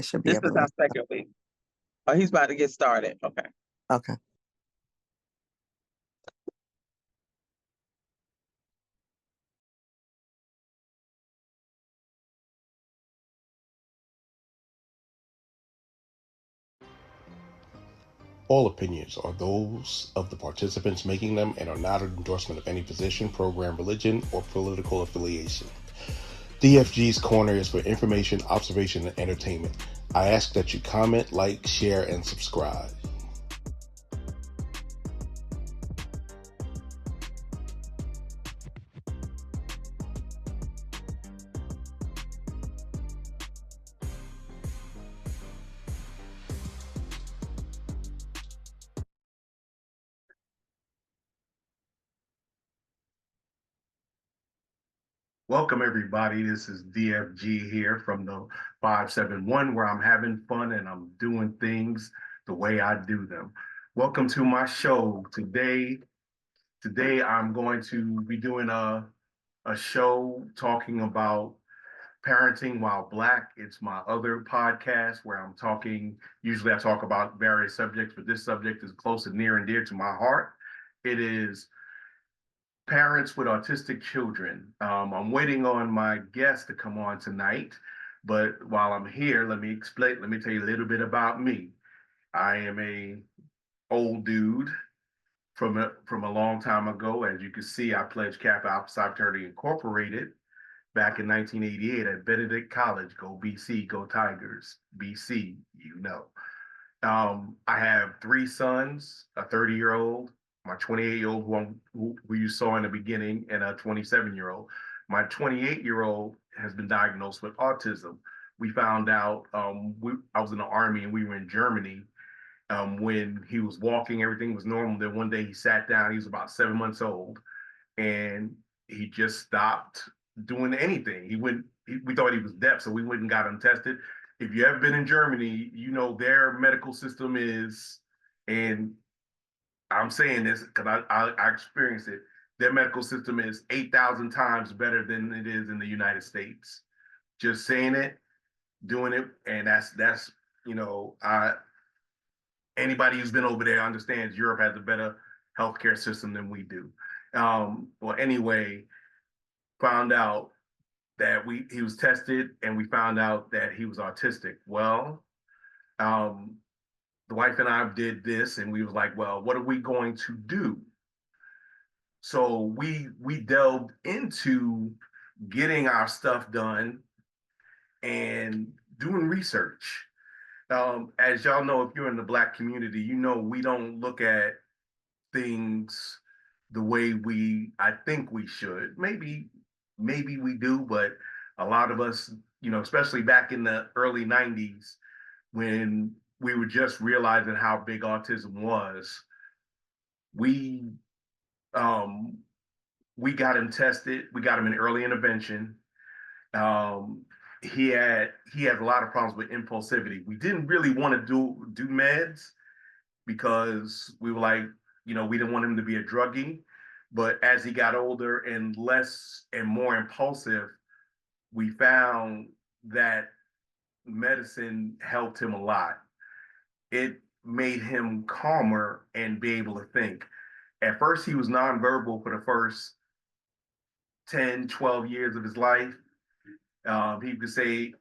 I should be This able is to our second week. Oh, he's about to get started. Okay. Okay. All opinions are those of the participants making them and are not an endorsement of any position, program, religion, or political affiliation. DFG's Corner is for information, observation, and entertainment. I ask that you comment, like, share, and subscribe. Welcome, everybody. This is DFG here from the 571, where I'm having fun and I'm doing things the way I do them. Welcome to my show. Today I'm going to be doing a show talking about parenting while Black. It's my other podcast where I'm talking, usually I talk about various subjects, but this subject is close and near and dear to my heart. It is parents with autistic children. I'm waiting on my guest to come on tonight, but while I'm here, let me tell you a little bit about me. I am a old dude from a long time ago. As you can see, I pledged Kappa Alpha Psi Fraternity Incorporated back in 1988 at Benedict College. Go BC, go Tigers. BC, you know. I have three sons, a 30-year-old, my 28-year-old who you saw in the beginning, and a 27-year-old. My 28-year-old has been diagnosed with autism. We found out, I was in the Army and we were in Germany when he was walking, everything was normal. Then one day he sat down, he was about 7 months old, and he just stopped doing anything. We thought he was deaf, so we went and got him tested. If you ever been in Germany, you know their medical system is, and I'm saying this because I experienced it, their medical system is 8,000 times better than it is in the United States. Just saying it, doing it, and that's anybody who's been over there understands Europe has a better healthcare system than we do. Well, anyway, found out that he was tested and we found out that he was autistic. Well, the wife and I did this and we was like, well, what are we going to do? So we delved into getting our stuff done and doing research. As y'all know, if you're in the Black community, you know we don't look at things the way I think we should. Maybe we do, but a lot of us, especially back in the early 90s when we were just realizing how big autism was, we got him tested. We got him in early intervention. He had a lot of problems with impulsivity. We didn't really want to do meds because we were like, we didn't want him to be a druggie. But as he got older and less and more impulsive, we found that medicine helped him a lot. It made him calmer and be able to think. At first, he was nonverbal for the first 10, 12 years of his life. He could say,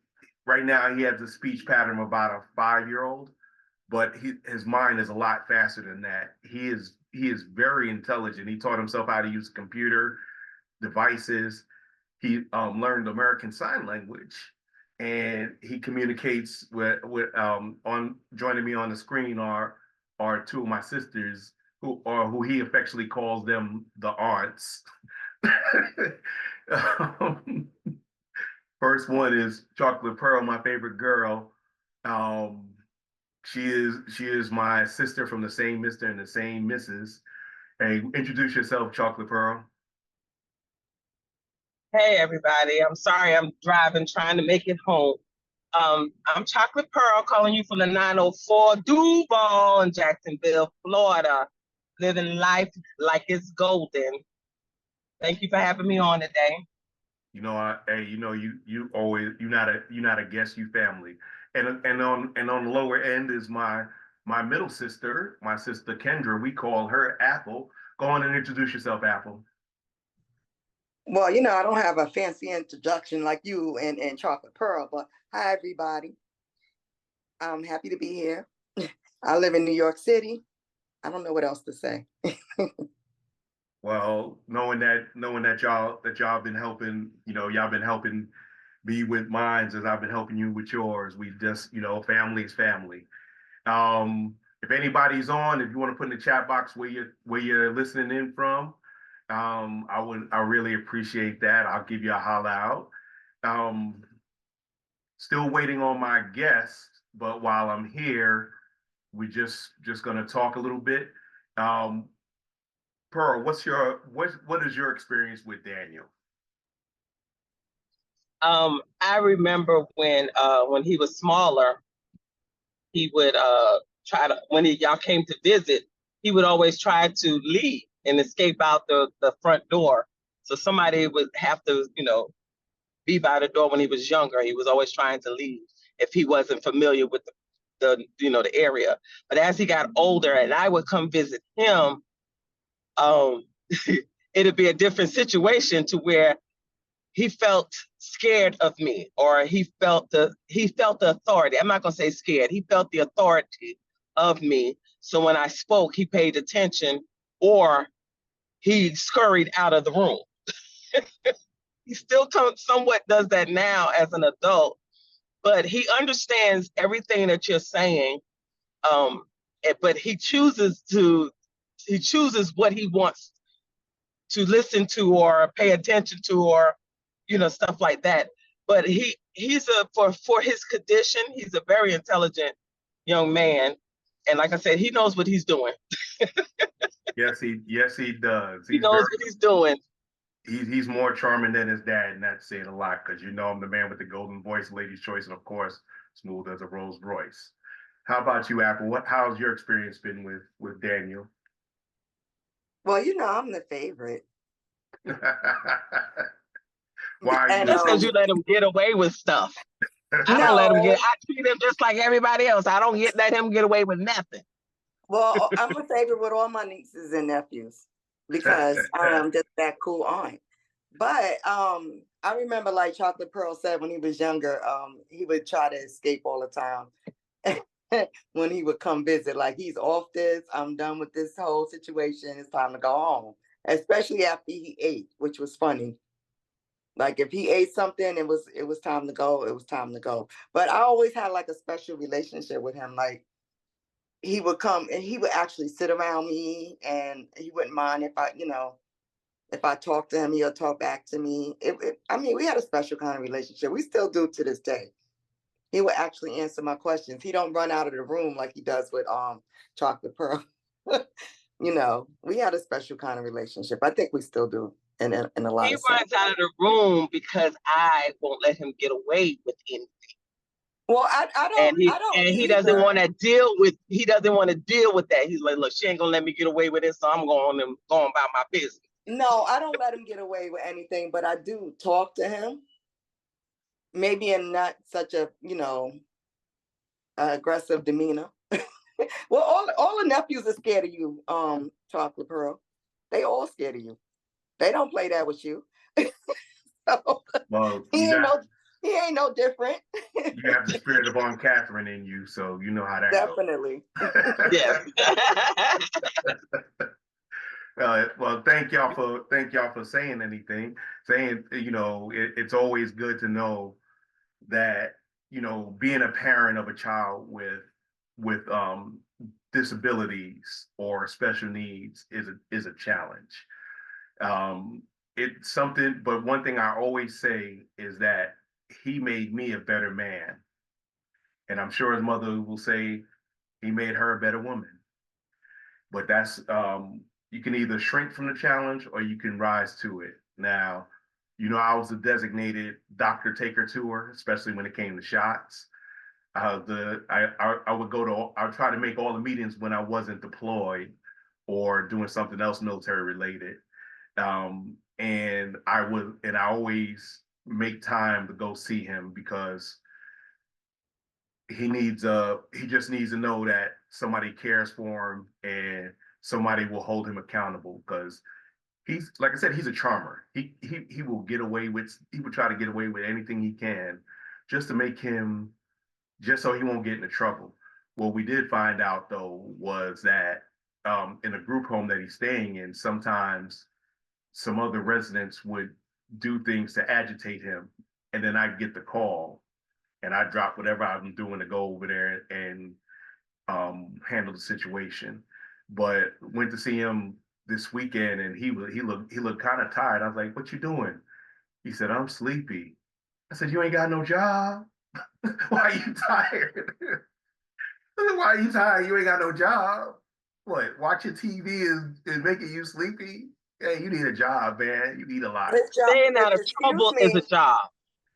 right now, he has a speech pattern of about a 5-year-old, but his mind is a lot faster than that. He is very intelligent. He taught himself how to use computer devices. He learned American Sign Language, and he communicates with on joining me on the screen are two of my sisters who he affectionately calls them the aunts. First one is Chocolate Pearl, my favorite girl. She is my sister from the same Mr. and the same Mrs. Hey, introduce yourself, Chocolate Pearl. Hey, everybody. I'm sorry I'm driving, trying to make it home. I'm Chocolate Pearl calling you from the 904 Duval in Jacksonville, Florida, living life like it's golden. Thank you for having me on today. You always, you're not a guest, you family. on the lower end is my middle sister, my sister Kendra. We call her Apple. Go on and introduce yourself, Apple. Well, I don't have a fancy introduction like you and Chocolate Pearl, but hi, everybody. I'm happy to be here. I live in New York City. I don't know what else to say. Well, knowing that y'all been helping, y'all been helping me with mine as I've been helping you with yours. We just, family is family. If anybody's on, if you want to put in the chat box where you're listening in from, I really appreciate that. I'll give you a holla out. Still waiting on my guest, but while I'm here, we just gonna talk a little bit. Pearl, what is your experience with Daniel? I remember when he was smaller, he would try to, when y'all came to visit, he would always try to leave and escape out the front door. So somebody would have to, be by the door when he was younger. He was always trying to leave if he wasn't familiar with the area. But as he got older and I would come visit him, it'd be a different situation to where he felt scared of me, or he felt the authority. I'm not gonna say scared. He felt the authority of me. So when I spoke, he paid attention, or he scurried out of the room. He still somewhat does that now as an adult, but he understands everything that you're saying. But he chooses what he wants to listen to or pay attention to, or stuff like that. But he's for his condition, he's a very intelligent young man, and like I said, he knows what he's doing. Yes, he does. He knows what he's doing. He's more charming than his dad, and that's saying a lot, because I'm the man with the golden voice, lady's choice, and of course, smooth as a Rolls Royce. How about you, Apple? How's your experience been with Daniel? Well, I'm the favorite. Why? That's because you let him get away with stuff. I don't let him I treat him just like everybody else. I don't let him get away with nothing. Well, I'm a favorite with all my nieces and nephews because I'm just that cool aunt. But I remember, like Chocolate Pearl said, when he was younger, he would try to escape all the time. When he would come visit, like, he's off this, I'm done with this whole situation, it's time to go home. Especially after he ate, which was funny. Like, if he ate something, it was time to go. It was time to go. But I always had like a special relationship with him. Like, he would come and he would actually sit around me, and he wouldn't mind if I talked to him, he'll talk back to me. We had a special kind of relationship. We still do to this day. He would actually answer my questions. He don't run out of the room like he does with Chocolate Pearl. We had a special kind of relationship. I think we still do in a lot he of sense. runs out of the room because I won't let him get away with anything. Well, I don't. And he doesn't want to deal with. He doesn't want to deal with that. He's like, look, she ain't gonna let me get away with it, so I'm going about my business. No, I don't let him get away with anything, but I do talk to him. Maybe in not such a aggressive demeanor. Well, all the nephews are scared of you, Chocolate Pearl. They all scared of you. They don't play that with you. So, well, he ain't no different. You have the spirit of Aunt Catherine in you, so you know how that Definitely. goes. Yes. Well, thank y'all for saying anything. It's always good to know that being a parent of a child with disabilities or special needs is a challenge. It's something, but one thing I always say is that he made me a better man, and I'm sure his mother will say he made her a better woman. But that's you can either shrink from the challenge or you can rise to it. Now, I was a designated doctor taker to her, especially when it came to shots. I would try to make all the meetings when I wasn't deployed or doing something else military related. And I always make time to go see him, because he just needs to know that somebody cares for him and somebody will hold him accountable, because he's, like I said, he's a charmer. He will get away with, he will try to get away with anything he can just to make him, just so he won't get into trouble. What we did find out though was that in a group home that he's staying in, sometimes some other residents would do things to agitate him, and then I'd get the call and I drop whatever I'm doing to go over there and handle the situation. But went to see him this weekend, and he looked kind of tired. I was like, "What you doing?" He said, "I'm sleepy." I said, "You ain't got no job. Why are you tired?" I said, "Why are you tired? You ain't got no job. What? Watching TV is making you sleepy? Hey, you need a job, man. You need a lot." His job, Staying out of excuse trouble me, is a job.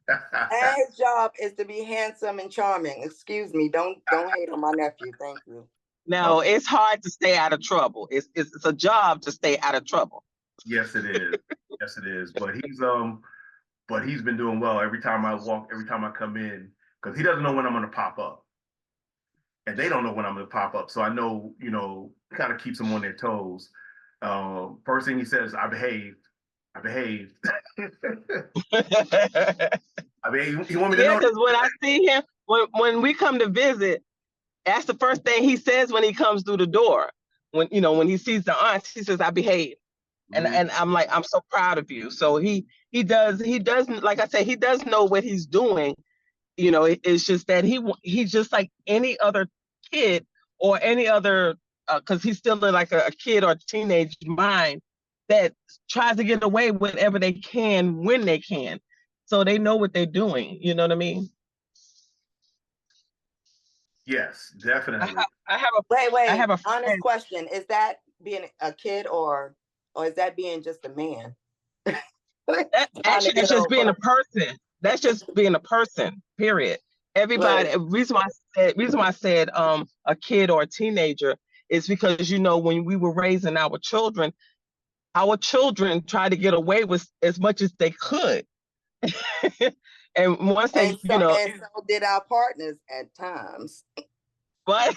and his job is to be handsome and charming. Excuse me, don't hate on my nephew. Thank you. No, it's hard to stay out of trouble. It's a job to stay out of trouble. Yes, it is. Yes, it is. But he's been doing well. Every time I walk, every time I come in, because he doesn't know when I'm going to pop up, and they don't know when I'm going to pop up. So I know, kind of keeps them on their toes. First thing he says, "I behaved. I behaved." I mean, you want me to Yeah, know? because when I see him, when we come to visit, that's the first thing he says when he comes through the door. When he sees the aunts, he says, "I behave," and I'm like, I'm so proud of you. So he does like I say, he does know what he's doing. It's just that he's just like any other kid or any other, because he's still in like a kid or teenage mind that tries to get away whenever they can when they can. So they know what they're doing. You know what I mean? Yes, definitely. I have a Wait. honest Honest question: is that being a kid, or is that being just a man? Actually, that's just being a person. That's just being a person. Period. Everybody. Look, Reason why I said a kid or a teenager is because when we were raising our children tried to get away with as much as they could, and once they and so did our partners at times. but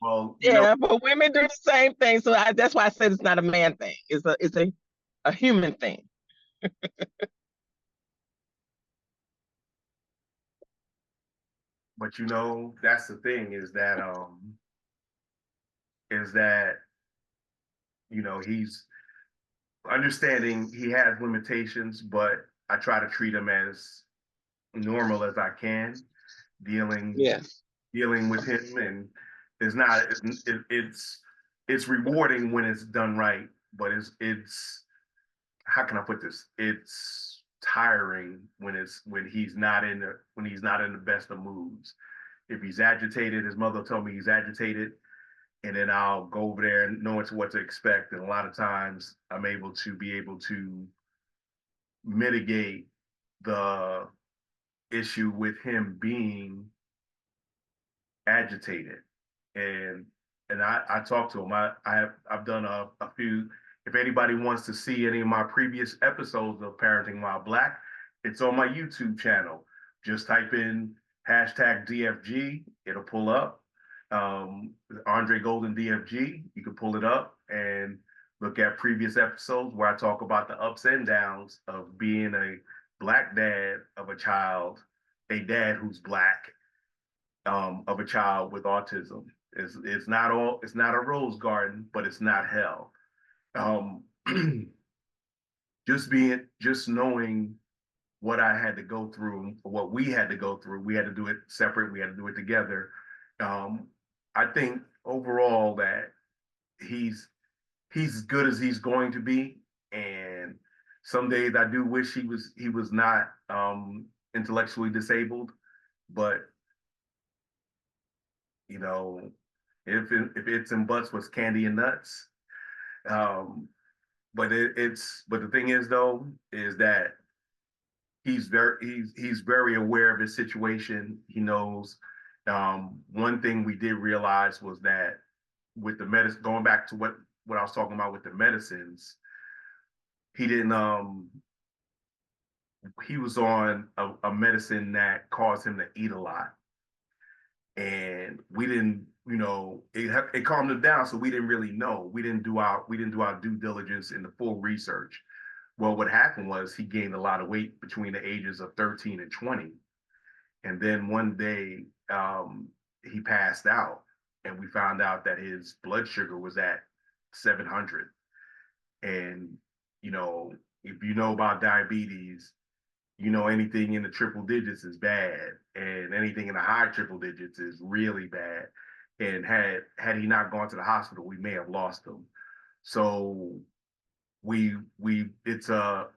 Well, yeah, but women do the same thing. So that's why I said it's not a man thing. It's a human thing. but that's the thing, is that he's understanding he has limitations, but I try to treat him as normal as I can, dealing Yeah. dealing with him, and it's not it's rewarding when it's done right, but it's how can I put this? It's tiring when he's not in the best of moods. If he's agitated, his mother told me he's agitated, and then I'll go over there and knowing what to expect. And a lot of times I'm able to mitigate the issue with him being agitated. And I talked to him. I've done a few. If anybody wants to see any of my previous episodes of Parenting While Black, it's on my YouTube channel. Just type in hashtag DFG, it'll pull up. Andre Golden DFG, you can pull it up and look at previous episodes where I talk about the ups and downs of being a Black dad of a child, a dad who's Black, of a child with autism. It's not a rose garden, but it's not hell. Um, just knowing what I had to go through, what we had to go through. We had to do it separate. We had to do it together. I think overall that he's as good as he's going to be. And some days I do wish he was not intellectually disabled, but if it's and buts was candy and nuts. But the thing is though, is that he's very aware of his situation. He knows. One thing we did realize was that with the medicine, going back to what I was talking about with the medicines, he didn't he was on a medicine that caused him to eat a lot. we didn't, it calmed him down. So we didn't really know. We didn't do our due diligence in the full research. Well, what happened was he gained a lot of weight between the ages of 13 and 20. And then one day he passed out, and we found out that his blood sugar was at 700. And, if you know about diabetes, anything in the triple digits is bad, and anything in the high triple digits is really bad. And had he not gone to the hospital, we may have lost him. So it's a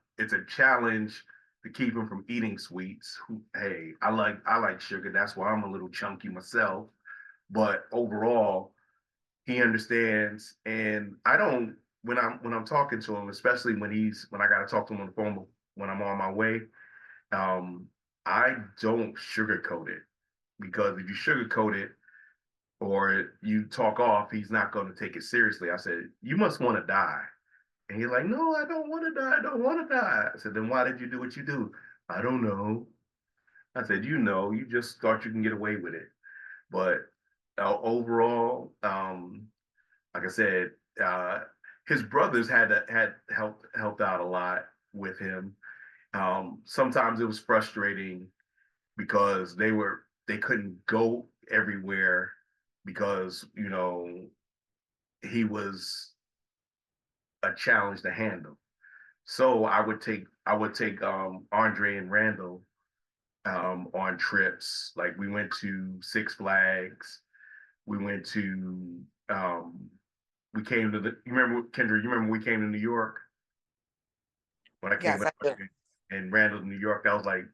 challenge to keep him from eating sweets. Hey, I like sugar. That's why I'm a little chunky myself. But overall, he understands, and I don't, when I'm talking to him, especially when I got to talk to him on the phone when I'm on my way. I don't sugarcoat it, because if you sugarcoat it or you talk off, he's not going to take it seriously. I said, you must want to die. And he's like, no, I don't want to die. I don't want to die. I said, then why did you do what you do? I don't know. I said, you just thought you can get away with it. But overall, like I said, his brothers had helped out a lot with him. Sometimes it was frustrating because they couldn't go everywhere because he was a challenge to handle. So I would take Andre and Randall on trips. Like, we went to Six Flags. We went to we came to you remember, Kendra, you remember we came to New York? When I came Yes, I do. and Randall, New York, that was like,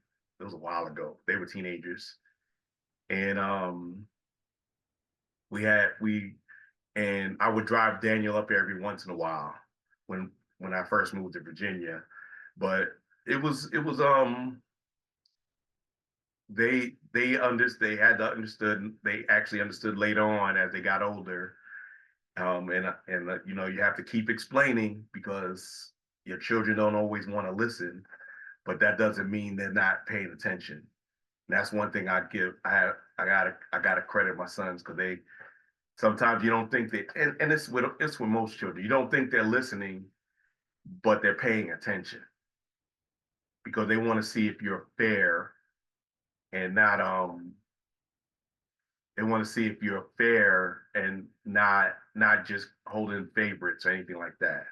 it was a while ago. They were teenagers. And and I would drive Daniel up there every once in a while when I first moved to Virginia. But it was they actually understood later on as they got older. And you have to keep explaining, because your children don't always want to listen, but that doesn't mean they're not paying attention. And that's one thing I gotta credit my sons, because they sometimes you don't think that, and it's with most children, you don't think they're listening, but they're paying attention, because they want to see if you're fair and not they want to see if you're fair and not just holding favorites or anything like that.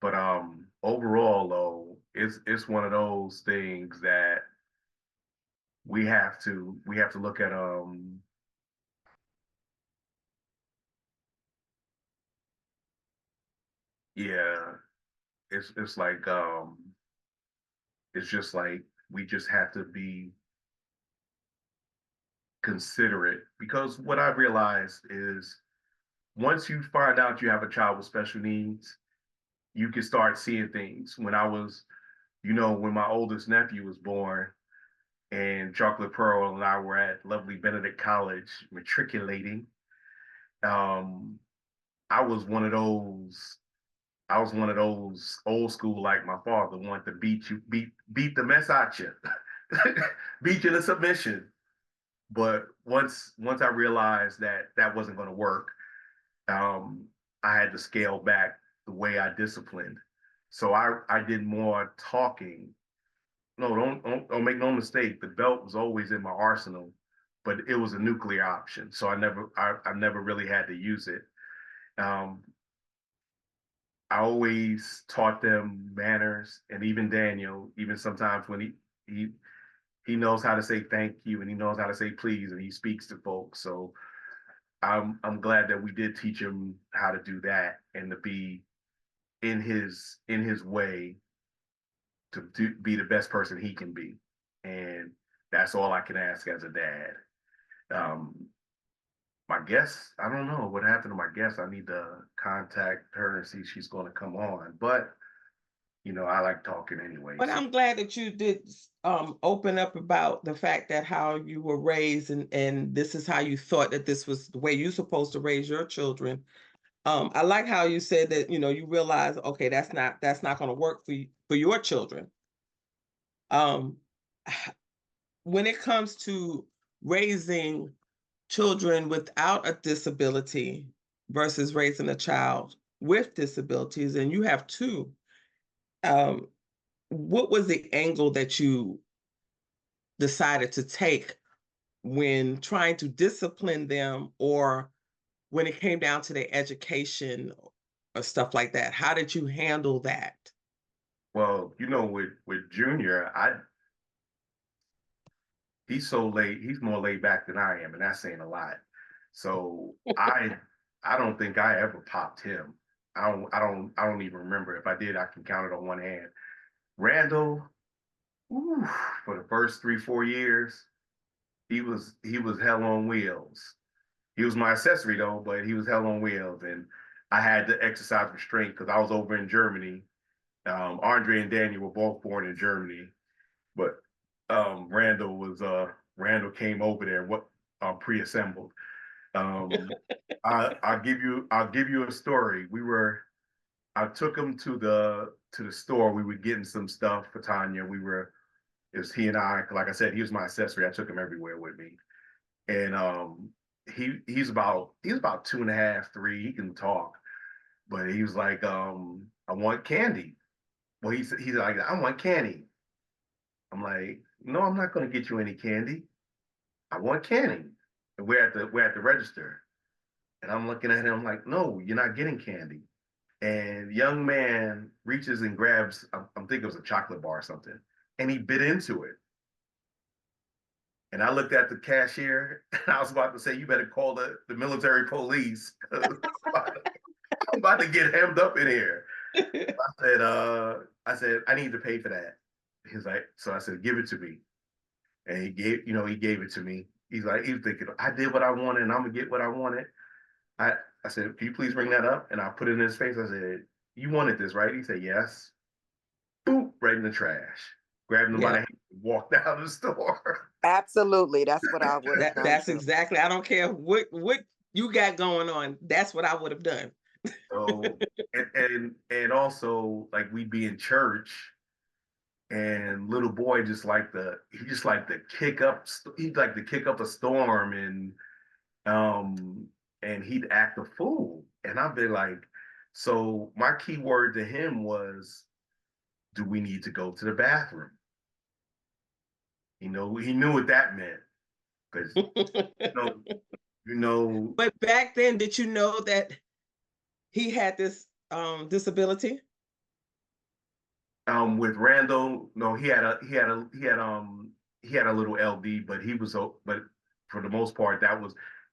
But overall, though, it's one of those things that we have to look at. Yeah, it's like it's just like we just have to be considerate, because what I realized is, once you find out you have a child with special needs, you can start seeing things. When I was, when my oldest nephew was born, and Chocolate Pearl and I were at lovely Benedict College matriculating, I was one of those. I was one of those old school, like my father, wanted to beat the mess out you, beat you to submission. But once I realized that wasn't going to work, I had to scale back the way I disciplined. So I did more talking. No, don't make no mistake. The belt was always in my arsenal, but it was a nuclear option. So I never really had to use it. I always taught them manners, and even Daniel, even sometimes when he knows how to say thank you, and he knows how to say please, and he speaks to folks. So I'm glad that we did teach him how to do that, and to be in his way, to be the best person he can be. And that's all I can ask as a dad. My guest, I don't know what happened to my guest. I need to contact her and see if she's going to come on. But I like talking anyway. But So. I'm glad that you did open up about the fact that how you were raised, and this is how you thought that this was the way you're supposed to raise your children. I like how you said that, you realize, okay, that's not going to work for your children. when it comes to raising children without a disability versus raising a child with disabilities, and you have two, what was the angle that you decided to take when trying to discipline them, or when it came down to their education or stuff like that? How did you handle that? Well, with Junior, he's so laid, he's more laid back than I am, and that's saying a lot. So I don't think I ever popped him. I don't even remember. If I did, I can count it on one hand. Randall, ooh, for the first 3-4 years, he was hell on wheels. He was my accessory though, but he was hell on wheels, and I had to exercise restraint because I was over in Germany. Andre and Daniel were both born in Germany, but Randall came over there pre-assembled. I'll give you a story. I took him to the store. We were getting some stuff for Tanya. It was he and I, like I said, he was my accessory. I took him everywhere with me. And he's about 2.5, 3. He can talk, but he was like, I want candy. Well, he's like, I want candy. I'm like, no, I'm not going to get you any candy. I want candy. And we're at the register. And I'm looking at him, I'm like, no, you're not getting candy. And the young man reaches and grabs, I'm thinking it was a chocolate bar or something, and he bit into it. And I looked at the cashier, and I was about to say, you better call the military police. I'm about to get hemmed up in here. I said, I need to pay for that. He's like, so I said, give it to me. And he gave it to me. He was thinking, I did what I wanted, and I'm gonna get what I wanted. I said, can you please bring that up? And I put it in his face. I said, you wanted this, right? He said, yes. Boop, right in the trash. Grabbed him by the hand and walked out of the store. Absolutely. That's what I would have done. That's exactly. I don't care what you got going on. That's what I would have done. So, and also, like, we'd be in church, and little boy just like to kick up a storm, and he'd act a fool. And I'd be like, so my key word to him was, do we need to go to the bathroom? He knew what that meant. Because But back then, did you know that he had this disability? With Randall, no, he had a little LD, but for the most part,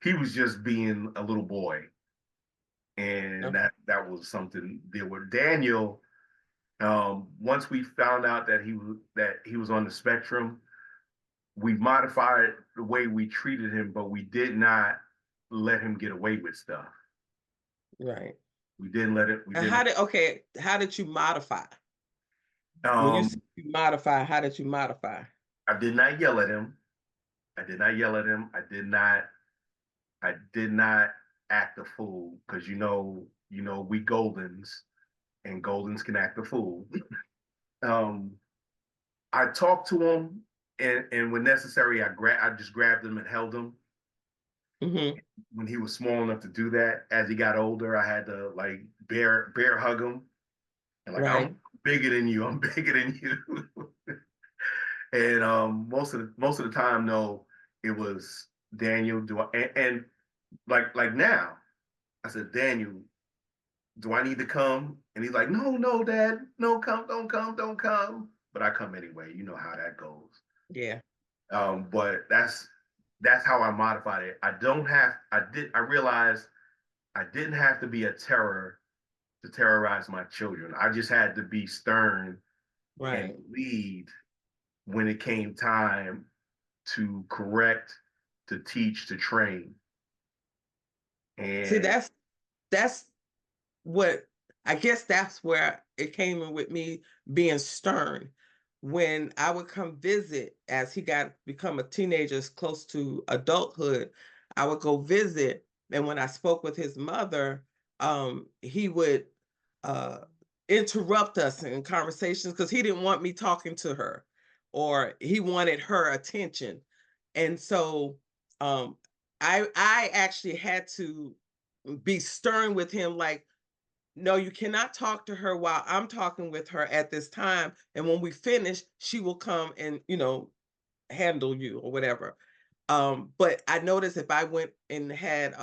he was just being a little boy. And okay. that was something there with Daniel. Once we found out that he was on the spectrum, we modified the way we treated him, but we did not let him get away with stuff. Right. We didn't let it. How did you modify? When you say modify, how did you modify? I did not yell at him. I did not act a fool, because we Goldens, and Goldens can act a fool. I talked to him, and when necessary, I just grabbed him and held him. Mm-hmm. When he was small enough to do that. As he got older, I had to like bear hug him, and like, right. I'm bigger than you. And most of the time, no, it was Daniel. And like now, I said, Daniel, do I need to come? And he's like, no, Dad, no, don't come. But I come anyway. You know how that goes. Yeah. But that's how I modified it. I realized I didn't have to be a terror to terrorize my children. I just had to be stern, right, and lead when it came time to correct, to teach, to train. And see, that's what, I guess that's where it came in with me being stern. When I would come visit, as he become a teenager, close to adulthood, I would go visit. And when I spoke with his mother, he would interrupt us in conversations because he didn't want me talking to her. or he wanted her attention. And so I actually had to be stern with him, like, no, you cannot talk to her while I'm talking with her at this time. And when we finish, she will come and, handle you or whatever. But I noticed if I went and had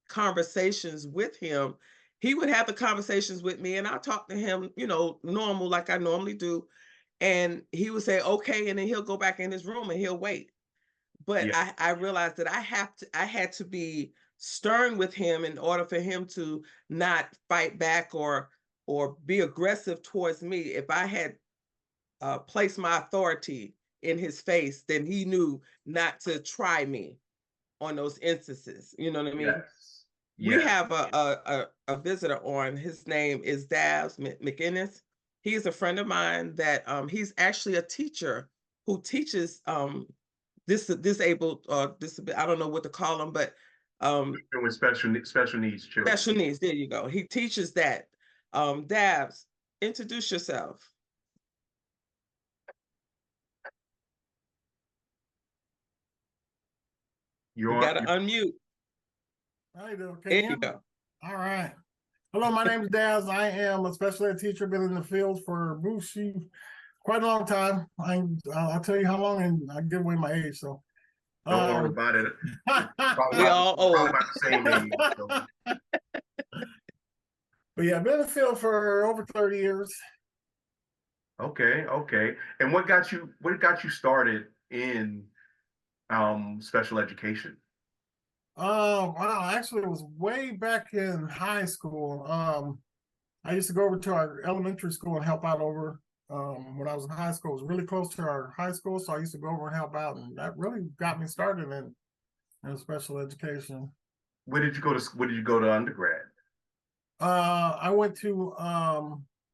conversations with him, he would have the conversations with me and I talk to him, normal, like I normally do. And he would say, okay, and then he'll go back in his room and he'll wait. But Yeah. I realized that I had to be stern with him in order for him to not fight back or be aggressive towards me. If I had placed my authority in his face, then he knew not to try me on those instances. You know what I mean? Yes. We Yes. have a visitor on. His name is Davs McInnes. He's a friend of mine that he's actually a teacher who teaches disabled or I don't know what to call them, but With special needs children. special needs. There you go. He teaches that. Davs, introduce yourself. You gotta unmute. How you doing? There you go. All right. Hello, my name is Daz. I am a special ed teacher. Been in the field for quite a long time. I'll tell you how long, and I give away my age. So don't worry about it. We all old. Probably about the same age. So. But yeah, I've been in the field for over 30 years. Okay. And what got you started in special education? Wow, actually it was way back in high school. I used to go over to our elementary school and help out over when I was in high school. It was really close to our high school, so I used to go over and help out, and that really got me started in special education. Where did you go to undergrad? I went to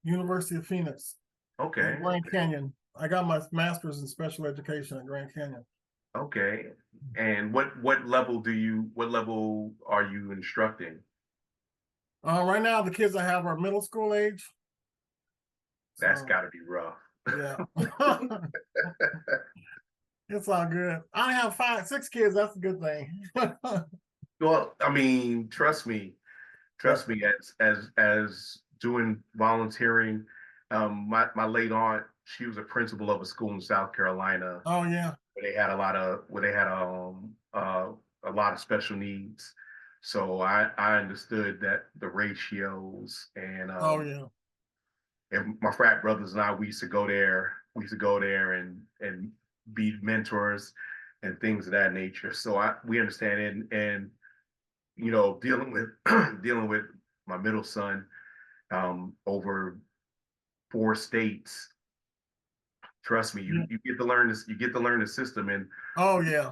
University of Phoenix. Okay. In Grand Canyon. I got my master's in special education at Grand Canyon. Okay. And what level are you instructing? Right now, the kids I have are middle school age. That's got to be rough. Yeah. It's all good. I have 6 kids. That's a good thing. Well, I mean, trust me, as doing volunteering, my late aunt, she was a principal of a school in South Carolina. Oh yeah. Where they had a lot of special needs. So I understood that the ratios and oh yeah. And my frat brothers and I, we used to go there and be mentors and things of that nature. So we understand it, and dealing with my middle son over 4 states. Trust me, you get to learn this. You get to learn the system. And oh yeah,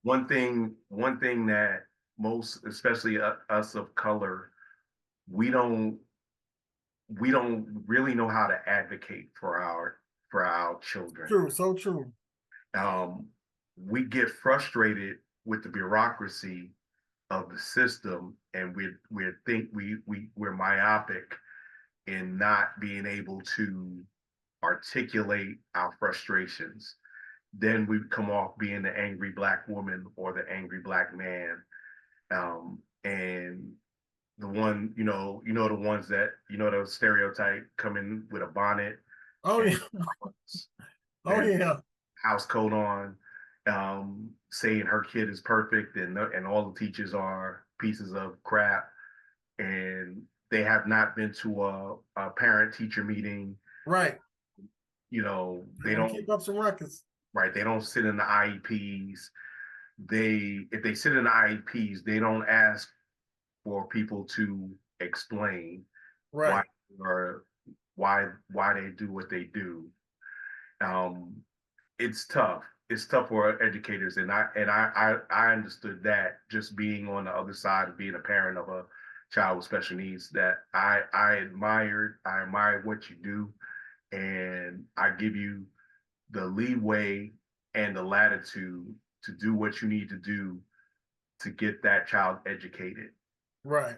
one thing that most, especially us of color, we don't really know how to advocate for our children. True, so true. We get frustrated with the bureaucracy of the system, and we're myopic in not being able to articulate our frustrations. Then we come off being the angry Black woman or the angry Black man, and the one, the ones that, those stereotype come in with a bonnet. Oh yeah. Oh yeah. House coat on, saying her kid is perfect and all the teachers are pieces of crap, and they have not been to a parent teacher meeting. Right. They don't keep up some records. Right. They don't sit in the IEPs. If they sit in the IEPs, they don't ask for people to explain right why they do what they do. It's tough. It's tough for educators, and I understood that, just being on the other side of being a parent of a child with special needs, that I admire what you do, and I give you the leeway and the latitude to do what you need to do to get that child educated. Right.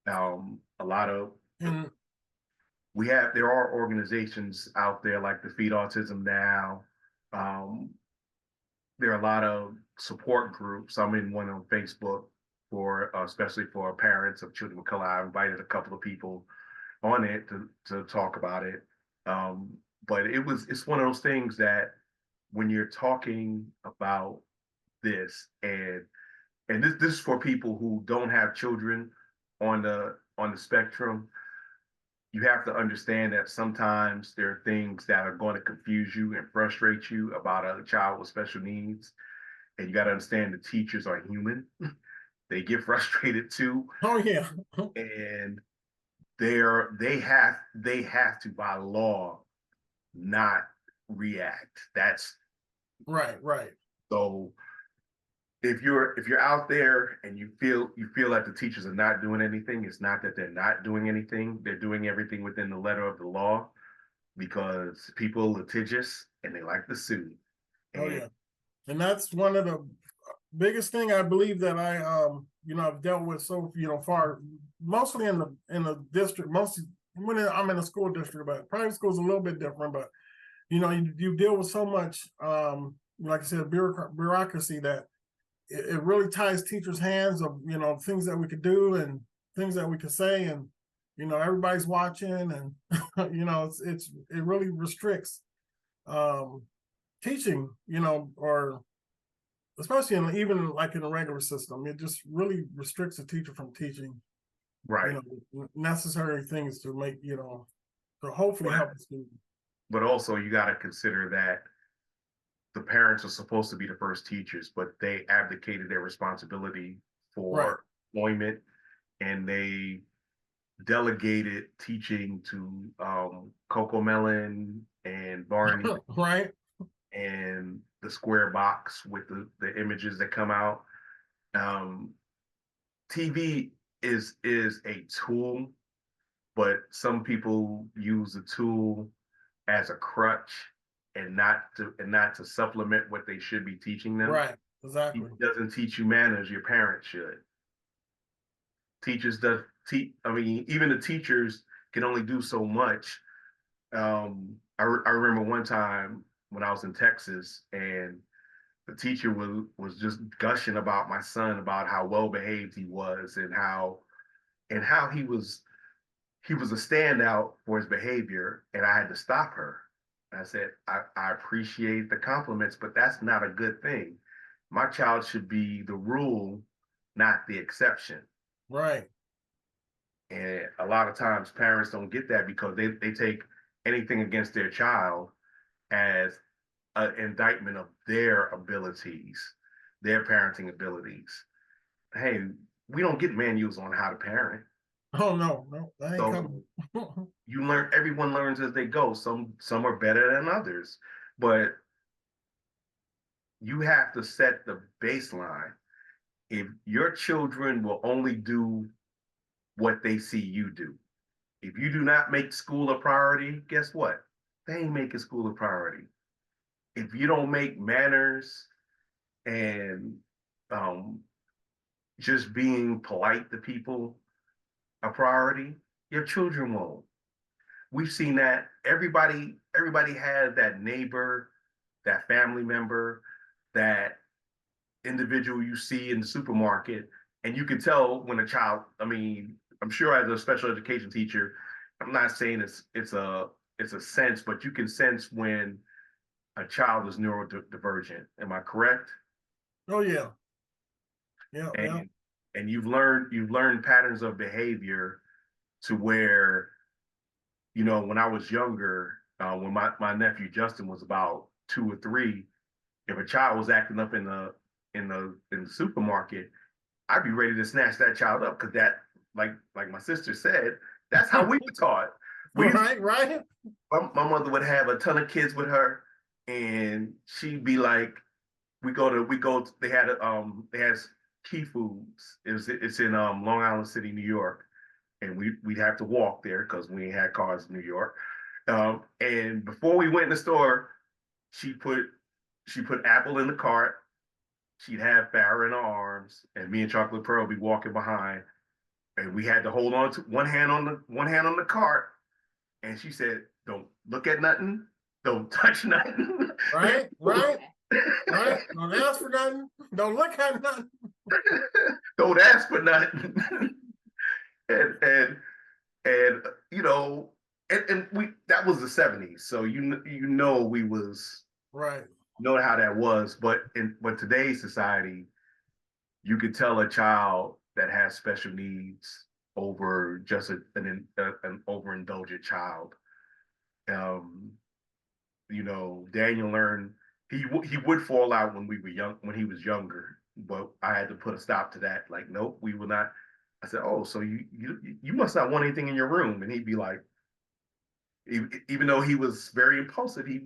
A lot of there are organizations out there like the Feed Autism Now, There are a lot of support groups. I'm in one on Facebook for especially for parents of children with color. I invited a couple of people on it to talk about it. But it's one of those things that when you're talking about this and this is for people who don't have children on the spectrum, you have to understand that sometimes there are things that are going to confuse you and frustrate you about a child with special needs. And you got to understand the teachers are human. They get frustrated too. Oh yeah. And they have to by law not react. That's right. so if you're out there and you feel like the teachers are not doing anything, it's not that they're not doing anything. They're doing everything within the letter of the law because people are litigious and they like to sue. Oh yeah. And that's one of the biggest thing I believe that I've dealt with so far, mostly in the district, mostly when I'm in a school district, but private school is a little bit different. But you deal with so much, like I said, bureaucracy that it really ties teachers' hands of things that we could do and things that we could say, and everybody's watching, and it really restricts teaching, or especially even like in a regular system, it just really restricts a teacher from teaching, right, necessary things to make, to hopefully help the student. But also you got to consider that the parents are supposed to be the first teachers, but they abdicated their responsibility for employment and they delegated teaching to Coco Melon and Barney right, and the square box with the images that come out. TV is a tool, but some people use the tool as a crutch and not to supplement what they should be teaching them. Right, exactly. It doesn't teach you manners, your parents should. Teachers even the teachers can only do so much. I remember one time when I was in Texas and the teacher was just gushing about my son, about how well behaved he was and how he was a standout for his behavior, and I had to stop her. I said, I appreciate the compliments, but that's not a good thing. My child should be the rule, not the exception. Right. And a lot of times parents don't get that because they take anything against their child as an indictment of their abilities, their parenting abilities. Hey, we don't get manuals on how to parent. Oh no, that ain't coming. Everyone learns as they go. Some are better than others, but you have to set the baseline. If your children will only do what they see you do, if you do not make school a priority, guess what? They ain't making school a priority. If you don't make manners and just being polite to people a priority, your children won't. We've seen that everybody has that neighbor, that family member, that individual you see in the supermarket, and you can tell when a child, I'm sure as a special education teacher, I'm not saying it's a sense, but you can sense when a child is neurodivergent. Am I correct? Oh yeah. Yeah. And you've learned patterns of behavior to where, when I was younger, when my nephew Justin was about 2 or 3, if a child was acting up in the supermarket, I'd be ready to snatch that child up because that, like my sister said, that's how we were taught. Right. My mother would have a ton of kids with her, and she'd be like, they had Key Foods. It's in Long Island City, New York, and we'd have to walk there because we ain't had cars in New York. And before we went in the store, she put Apple in the cart. She'd have Farrah in her arms, and me and Chocolate Pearl be walking behind, and we had to hold on to one hand on the cart. And she said, "Don't look at nothing. Don't touch nothing. Right. Don't ask for nothing. Don't look at nothing. Don't ask for nothing. and you know, and we that was the 70s. So we was right. Know how that was, but today's society, you could tell a child that has special needs over just an overindulgent child. You know, Daniel learned he would fall out when he was younger, but I had to put a stop to that. Like, nope, we will not. I said, oh, so you must not want anything in your room, and he'd be like, even though he was very impulsive, he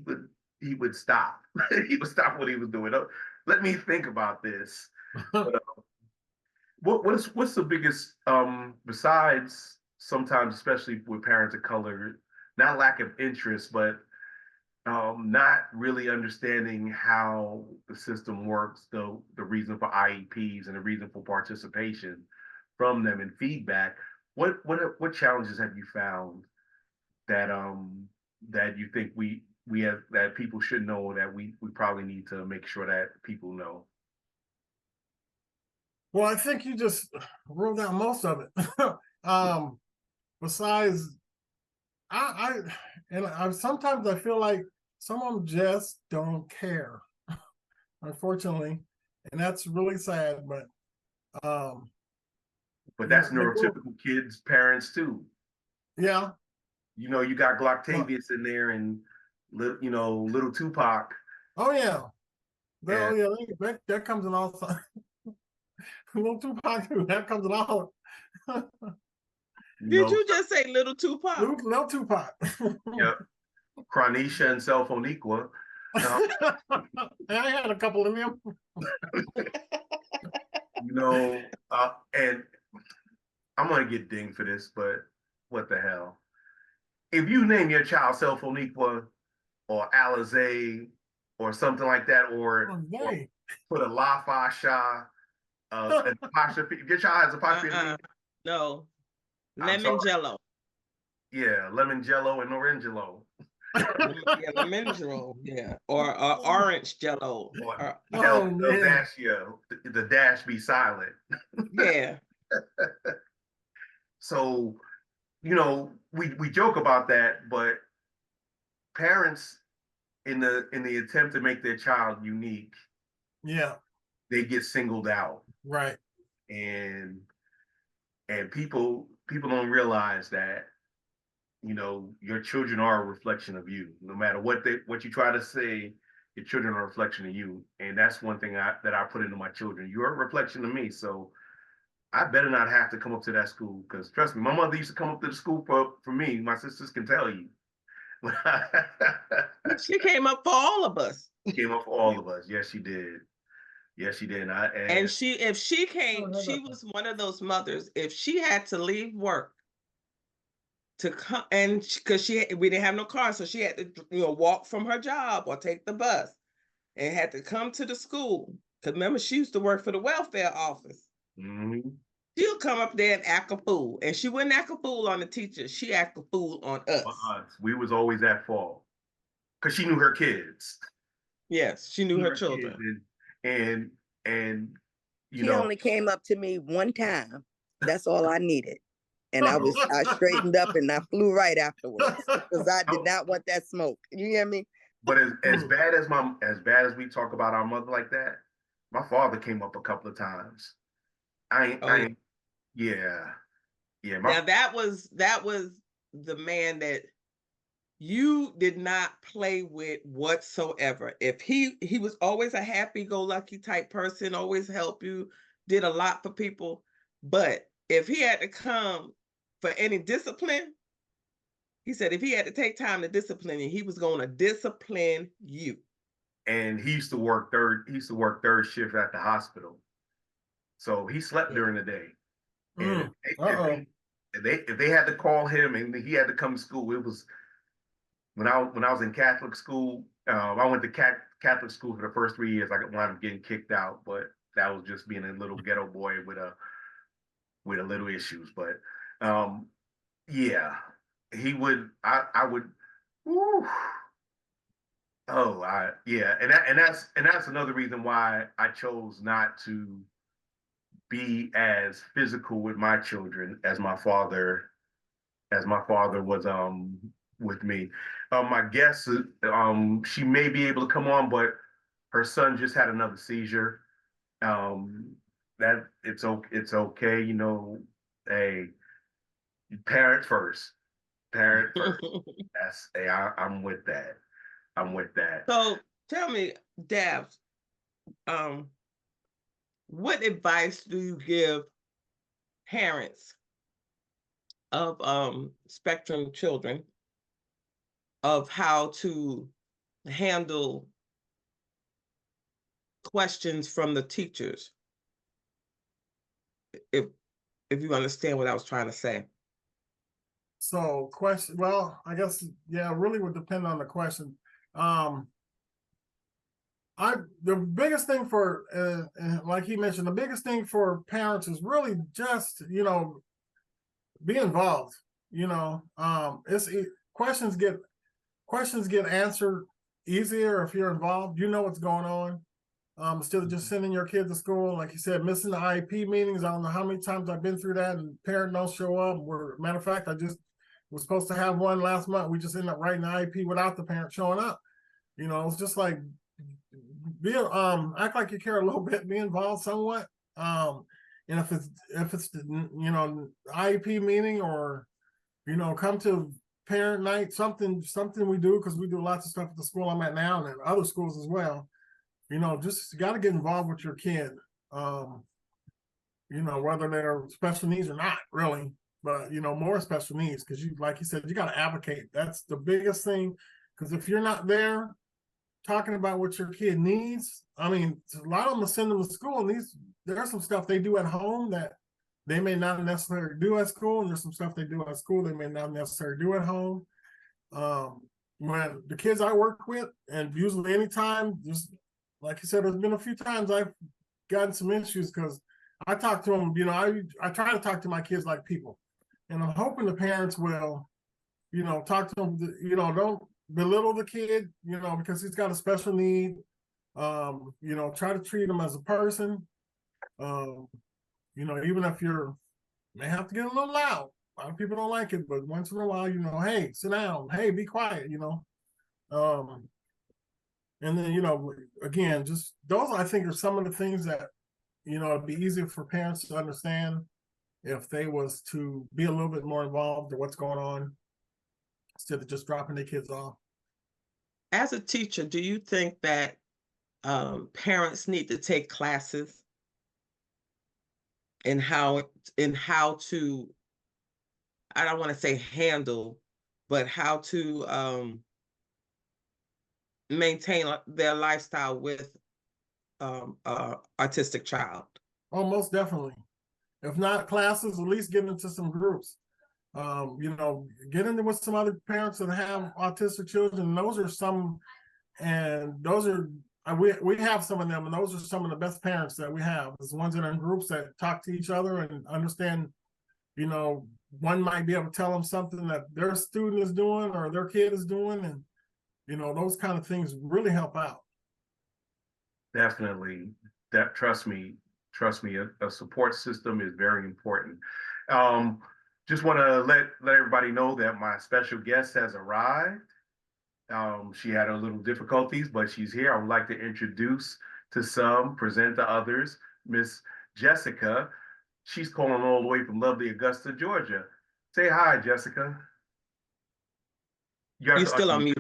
would stop. He would stop what he was doing. Oh, let me think about this. But, what's the biggest besides sometimes, especially with parents of color, not lack of interest, but not really understanding how the system works, the reason for IEPs and the reason for participation from them and feedback. What challenges have you found that that you think we have, that people should know, that we probably need to make sure that people know? Well, I think you just ruled out most of it. Besides, I sometimes I feel like some of them just don't care, unfortunately, and that's really sad. But that's neurotypical kids' parents too. Yeah. You know, you got Glocktavius in there and little Tupac. Oh yeah. That comes in all time. Little Tupac, that comes in all. Did you just say little Tupac? Little Tupac. Yep. Chronisha and Selphoniqua. I had a couple of them. And I'm gonna get dinged for this, but what the hell? If you name your child Selphoniqua or Alizé or something like that, or put a La Fasha, an apostrophe, if your child has apostrophe, no, lemon jello. Yeah, lemon jello and orangelo. Lemon jello, yeah, or orange jello. Or the dash be silent. Yeah. So, we joke about that, but parents, in the attempt to make their child unique, they get singled out. Right. And people don't realize that, your children are a reflection of you. No matter what you try to say, your children are a reflection of you. And that's one thing that I put into my children. You're a reflection of me. So I better not have to come up to that school, because trust me, my mother used to come up to the school for me. My sisters can tell you. She came up for all of us. Came up for all of us. Yes, she did. Yes, she did. If she came, she was one of those mothers. If she had to leave work to come, and because we didn't have no car, so she had to walk from her job or take the bus, and had to come to the school. Because remember, she used to work for the welfare office. Mm-hmm. She'll come up there and act a fool, and she wouldn't act a fool on the teacher. She act a fool on us. We was always at fault because she knew her kids. Yes, she knew her children, and she only came up to me one time. That's all I needed. And I straightened up and I flew right afterwards because I did not want that smoke. You hear me? But as bad as we talk about our mother like that, my father came up a couple of times. Yeah. Now that was the man that you did not play with whatsoever. If he was always a happy-go-lucky type person, always help you, did a lot for people. But if he had to come for any discipline, he said if he had to take time to discipline you, he was going to discipline you. And he used to work third shift at the hospital. So he slept during the day. And if they had to call him and he had to come to school, it was when I was in Catholic school. I went to Catholic school for the first 3 years. I wound up getting kicked out, but that was just being a little ghetto boy with a little issues. But he would. I would. Whew, Oh, yeah, and that's another reason why I chose not to be as physical with my children as my father was with me. My guess she may be able to come on, but her son just had another seizure. Um, that it's okay, you know. Hey, parent first, parent first. That's hey, I'm with that. I'm with that. So tell me, Dav, what advice do you give parents of spectrum children of how to handle questions from the teachers? If you understand what I was trying to say. So question, well, I guess, yeah, it really would depend on the question. The biggest thing for, like he mentioned, the biggest thing for parents is really just, be involved. Questions get answered easier if you're involved. You know what's going on. Instead of just sending your kid to school, like you said, missing the IEP meetings. I don't know how many times I've been through that, and parent don't show up. Matter of fact, I just was supposed to have one last month. We just ended up writing the IEP without the parent showing up. It's just like act like you care a little bit, be involved somewhat. And if it's the IEP meeting, or come to parent night, something we do, because we do lots of stuff at the school I'm at now and at other schools as well. Just got to get involved with your kid. Whether they're special needs or not, really, but more special needs, because like you said, you got to advocate. That's the biggest thing, because if you're not there talking about what your kid needs, I mean, a lot of them will send them to school, and there's some stuff they do at home that they may not necessarily do at school, and there's some stuff they do at school they may not necessarily do at home. When the kids I work with, and usually anytime, just like you said, there's been a few times I've gotten some issues, because I talk to them, I try to talk to my kids like people. And I'm hoping the parents will, talk to them, don't belittle the kid, because he's got a special need. Try to treat him as a person. Even if may have to get a little loud. A lot of people don't like it, but once in a while, hey, sit down. Hey, be quiet, and then, again, just those, I think, are some of the things that, it'd be easier for parents to understand if they was to be a little bit more involved in what's going on, instead of just dropping their kids off. As a teacher, do you think that parents need to take classes in how to, I don't want to say handle, but how to maintain their lifestyle with autistic child? Oh, most definitely. If not classes, at least get into some groups. Get into with some other parents that have autistic children. Those are we have some of them, and those are some of the best parents that we have. Is the ones that are in groups that talk to each other and understand. One might be able to tell them something that their student is doing or their kid is doing, and those kind of things really help out. Definitely. Trust me, a support system is very important. Just want to let everybody know that my special guest has arrived. She had a little difficulties, but she's here. I would like to introduce to some, present to others, Miss Jessica. She's calling all the way from lovely Augusta, Georgia. Say hi, Jessica. You're still on mute.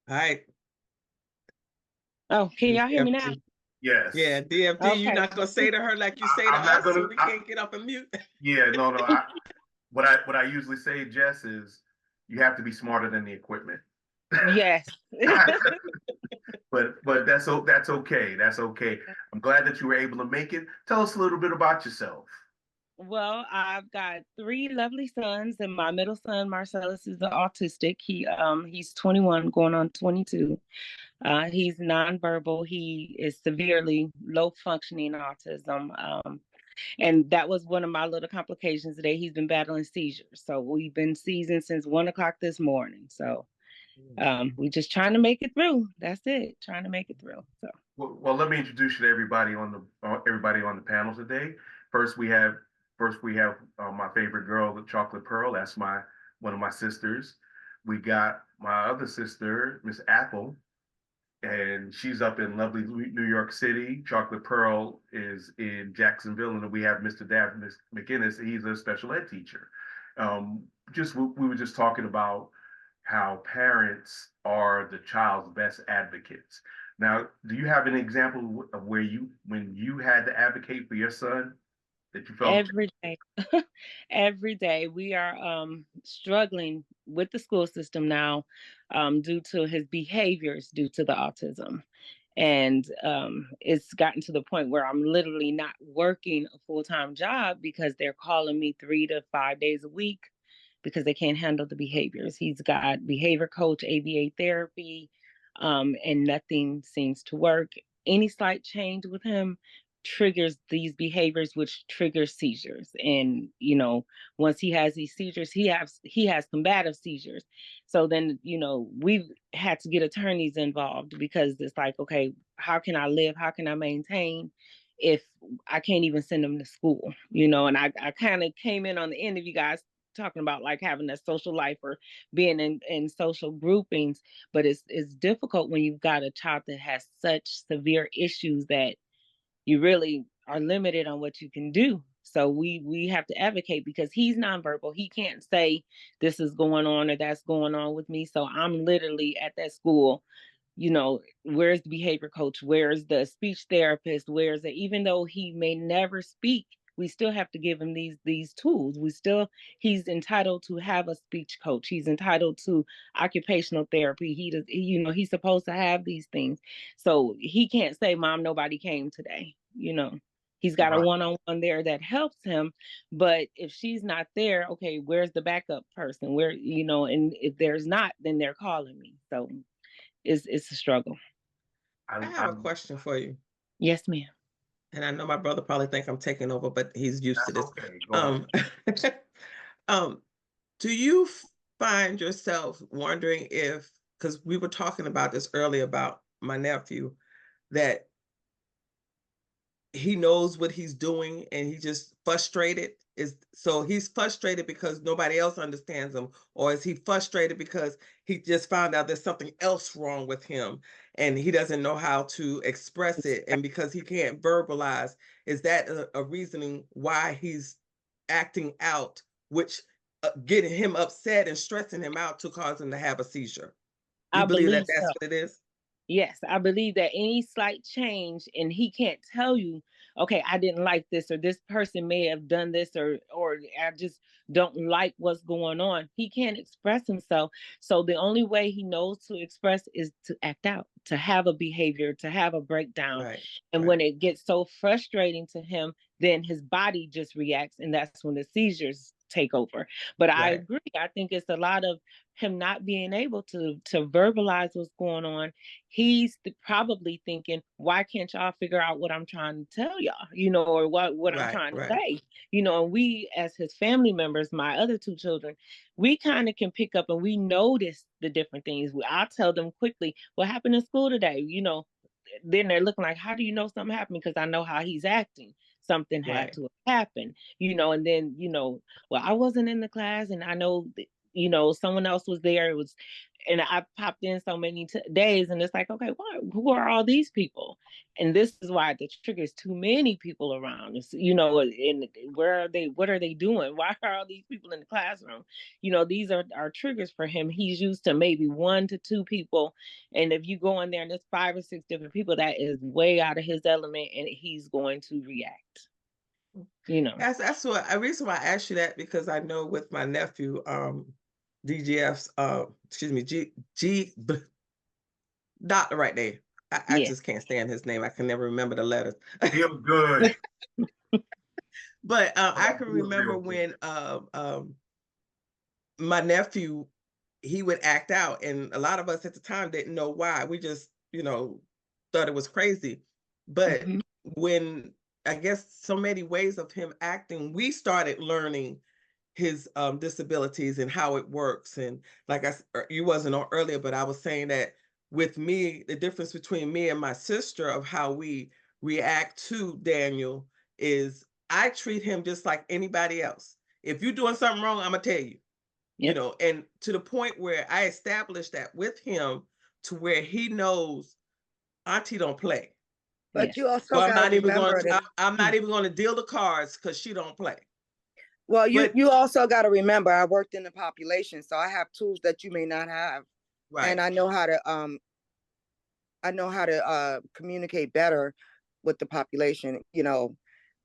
All right. Oh, can y'all hear me now? Yes. Yeah, DFG, okay. You're not gonna say to her like you say to us, so we can't get up and mute. Yeah, no. What I usually say, Jess, is you have to be smarter than the equipment. Yes. but that's okay. That's okay. I'm glad that you were able to make it. Tell us a little bit about yourself. Well, I've got three lovely sons, and my middle son, Marcellus, is autistic. He's 21, going on 22. He's nonverbal. He is severely low functioning autism. And that was one of my little complications today. He's been battling seizures. So we've been seizing since 1 o'clock this morning. So we just trying to make it through. That's it. Trying to make it through. So Well, let me introduce you to everybody on the panel today. First, we have my favorite girl, the Chocolate Pearl. That's one of my sisters. We got my other sister, Miss Apple, and she's up in lovely New York City. Chocolate Pearl is in Jacksonville, and then we have Mr. David McInnes. He's a special ed teacher. We were just talking about how parents are the child's best advocates. Now, do you have an example of when you had to advocate for your son that you felt? every day, every day we are struggling with the school system now due to his behaviors due to the autism. And it's gotten to the point where I'm literally not working a full-time job because they're calling me 3 to 5 days a week because they can't handle the behaviors. He's got behavior coach, ABA therapy, and nothing seems to work. Any slight change with him triggers these behaviors, which triggers seizures. And once he has these seizures, he has combative seizures. So then we've had to get attorneys involved because it's like, okay, how can I live, how can I maintain if I can't even send them to school? And I kind of came in on the end of you guys talking about like having a social life or being in social groupings, but it's difficult when you've got a child that has such severe issues that you really are limited on what you can do. So we have to advocate because he's nonverbal. He can't say this is going on or that's going on with me. So I'm literally at that school, where's the behavior coach? Where's the speech therapist? Where's it? Even though he may never speak, we still have to give him these tools. He's entitled to have a speech coach. He's entitled to occupational therapy. He's supposed to have these things. So he can't say, Mom, nobody came today. He's got a one-on-one there that helps him. But if she's not there, okay, where's the backup person? And if there's not, then they're calling me. So it's a struggle. I have a question for you. Yes, ma'am. And I know my brother probably thinks I'm taking over, but he's used to this. Okay. Do you find yourself wondering because we were talking about this earlier about my nephew, that he knows what he's doing and he's just frustrated? So he's frustrated because nobody else understands him, or is he frustrated because he just found out there's something else wrong with him and he doesn't know how to express it, and because he can't verbalize, is that a reasoning why he's acting out, which getting him upset and stressing him out to cause him to have a seizure? Do you believe that that's what it is? Yes, I believe that any slight change, and he can't tell you, okay, I didn't like this, or this person may have done this, or I just don't like what's going on. He can't express himself. So the only way he knows to express is to act out, to have a behavior, to have a breakdown. Right. And when it gets so frustrating to him, then his body just reacts, and that's when the seizures take over. But I agree. I think it's a lot of him not being able to verbalize what's going on. He's probably thinking, why can't y'all figure out what I'm trying to tell y'all, or what I'm trying to say, and we as his family members, my other two children, we kind of can pick up and we notice the different things. I'll tell them quickly, what happened in school today? Then they're looking like, how do you know something happened? Because I know how he's acting. Something had to happen, and then, well, I wasn't in the class and I know, someone else was there. And I popped in so many days, and it's like, okay, who are all these people? And this is why the triggers too many people around us, and where are they? What are they doing? Why are all these people in the classroom? These are triggers for him. He's used to maybe 1 to 2 people. And if you go in there and there's 5 or 6 different people, that is way out of his element, and he's going to react. That's what a reason why I asked you that, because I know with my nephew, DGF's not the right name. I just can't stand his name. I can never remember the letters. Feel good. But I can He was remember real good. when my nephew, he would act out, and a lot of us at the time didn't know why. We just, thought it was crazy. But Mhm. when I guess so many ways of him acting, we started learning his disabilities and how it works. And like you wasn't on earlier, but I was saying that with me, the difference between me and my sister of how we react to Daniel is I treat him just like anybody else. If you're doing something wrong, I'm gonna tell you, Yep. and to the point where I established that with him to where he knows Auntie don't play. But Yes. you So also got to remember that. I'm not even going to deal the cards because she don't play. Well, But you also got to remember, I worked in the population, so I have tools that you may not have, and right, I know how to communicate better with the population,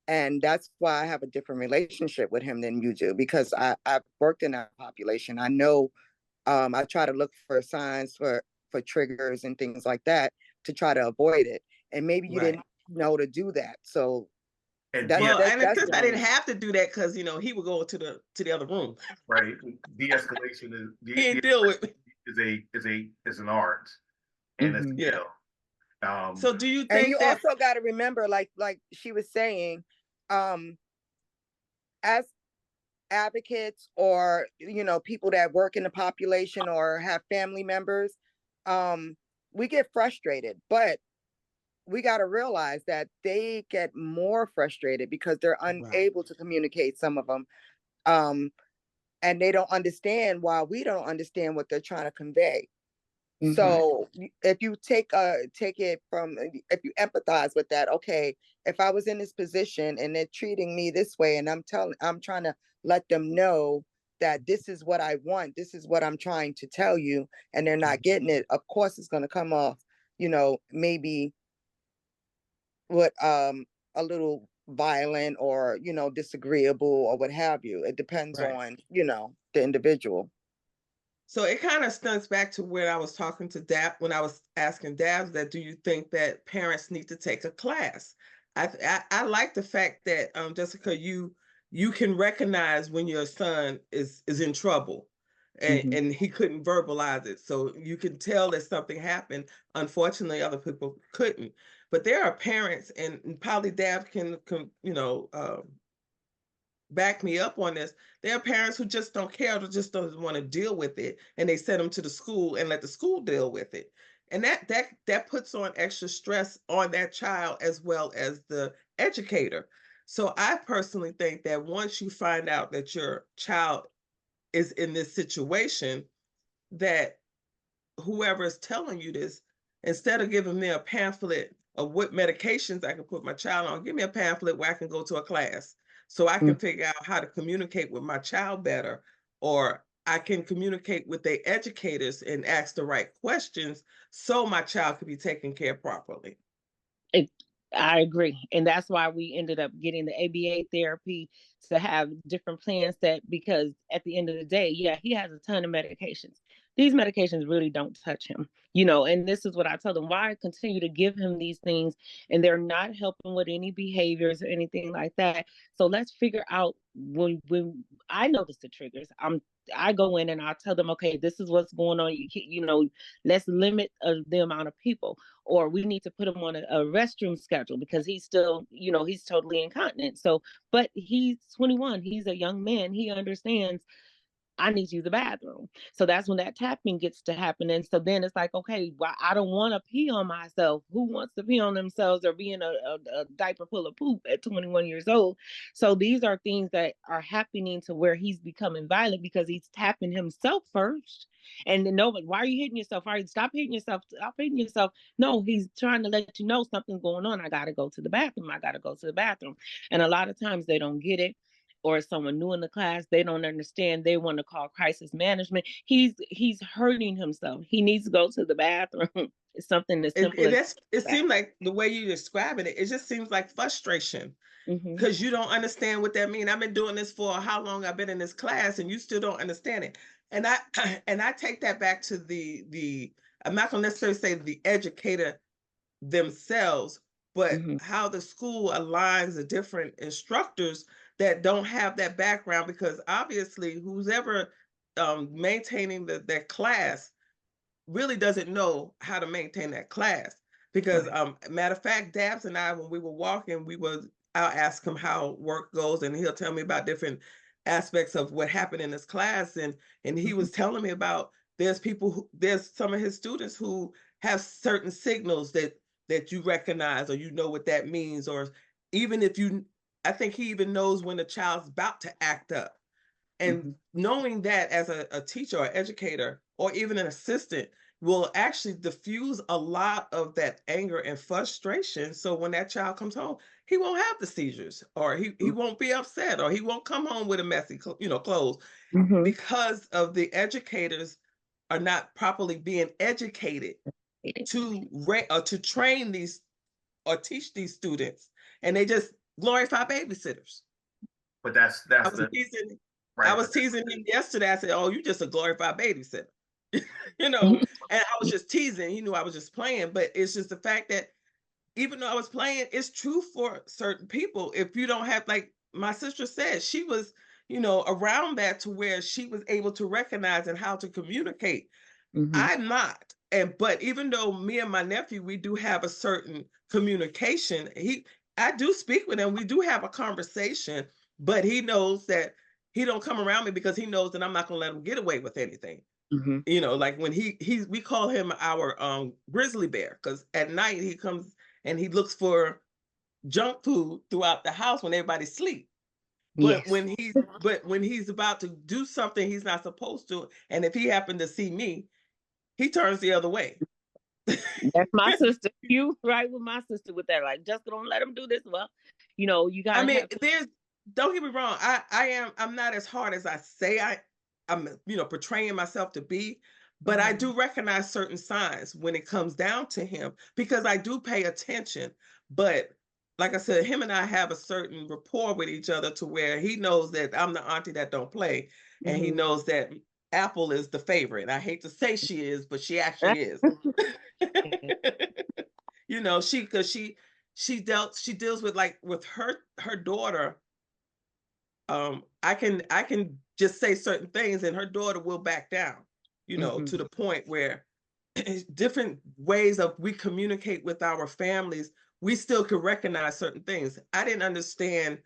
and that's why I have a different relationship with him than you do, because I've worked in that population. I know. I try to look for signs for triggers and things like that to try to avoid it. And maybe you right. didn't know to do that. So And that's Well, de- that's and that's since I one. didn't have to do that because he would go to the other room. right, de-escalation is He ain't deal with me. is an art and a Mhm. Yeah. skill. Um, So do you And you think that also got to remember, like she was saying, um, as advocates or people that work in the population or have family members, um, we get frustrated, but we got to realize that they get more frustrated because they're right? unable to communicate, some of them, um, and they don't understand why we don't understand what they're trying to convey. Mhm. So if you take it from, if you empathize with that, okay, if I was in this position and they're treating me this way, and I'm trying to let them know that this is what I want, this is what I'm trying to tell you, and they're not getting it, of course it's going to come off, maybe with a little violent or disagreeable or what have you. It depends Right. on the individual. So it kind of stunts back to where I was talking to Dab when I was asking Dabs that do you think that parents need to take a class? I like the fact that Jessica, you can recognize when your son is in trouble Mhm. and he couldn't verbalize it. So you can tell that something happened. Unfortunately, other people couldn't. But there are parents, and probably Dab can back me up on this. There are parents who just don't care or just don't want to deal with it, and they send them to the school and let the school deal with it. And that puts on extra stress on that child as well as the educator. So I personally think that once you find out that your child is in this situation, that whoever is telling you this, instead of giving me a pamphlet of what medications I can put my child on, give me a pamphlet where I can go to a class so I can figure out how to communicate with my child better, or I can communicate with the educators and ask the right questions so my child can be taken care of properly. It, I agree. And that's why we ended up getting the ABA therapy to have different plans because at the end of the day, yeah, he has a ton of medications. These medications really don't touch him, and this is what I tell them, why I continue to give him these things and they're not helping with any behaviors or anything like that. So let's figure out when I notice the triggers, I go in and I tell them, okay, this is what's going on. Let's limit the amount of people, or we need to put him on a restroom schedule because he's still, he's totally incontinent. So, but he's 21. He's a young man. He understands I need to use the bathroom. So that's when that tapping gets to happen. And so then it's like, okay, well, I don't want to pee on myself. Who wants to pee on themselves or be in a diaper full of poop at 21 years old? So these are things that are happening to where he's becoming violent because he's tapping himself first. And then nobody, why are you hitting yourself? Stop hitting yourself. Stop hitting yourself. No, he's trying to let you know something's going on. I got to go to the bathroom. I got to go to the bathroom. And a lot of times they don't get it, or someone new in the class, they don't understand, they want to call crisis management. He's hurting himself, he needs to go to the bathroom. It's something as simple as It that. seemed like the way you describing it, it just seems like frustration Mm-hmm. because you don't understand what that means. I've been doing this for how long I've been in this class and you still don't understand it. And I and I take that back to the I'm not gonna necessarily say the educator themselves, but Mm-hmm. how the school aligns the different instructors that don't have that background, because obviously who's ever maintaining that class really doesn't know how to maintain that class. Because matter of fact, Dabs and I, when we were walking, I'll ask him how work goes, and he'll tell me about different aspects of what happened in his class. And he was telling me about there's some of his students who have certain signals that you recognize, or you know what that means, or even if I think he even knows when the child's about to act up. And knowing that as a teacher or educator or even an assistant will actually diffuse a lot of that anger and frustration. So when that child comes home, he won't have the seizures, or he won't be upset, or he won't come home with a messy, clothes, because of the educators are not properly being educated to train these or teach these students, and they just glorify babysitters. But that's I was teasing him yesterday. I said, "Oh, you just a glorified babysitter," and I was just teasing. He knew I was just playing, but it's just the fact that even though I was playing, it's true for certain people. If you don't have, like my sister said, she was, around that to where she was able to recognize and how to communicate. I'm not. But even though me and my nephew, we do have a certain communication, I do speak with him. We do have a conversation, but he knows that he don't come around me because he knows that I'm not going to let him get away with anything. Like when we call him our grizzly bear, because at night he comes and he looks for junk food throughout the house when everybody's asleep. But when he's about to do something he's not supposed to, and if he happened to see me, he turns the other way. That's my sister. You right with my sister with that. Like, just don't let him do this. Well, you got. I mean, don't get me wrong. I'm not as hard as I say I'm portraying myself to be, but I do recognize certain signs when it comes down to him, because I do pay attention. But like I said, him and I have a certain rapport with each other to where he knows that I'm the auntie that don't play, and he knows that Apple is the favorite. I hate to say she is, but she actually is. She deals with, like, with her daughter. I can just say certain things and her daughter will back down, to the point where different ways of we communicate with our families, we still could recognize certain things. I didn't understand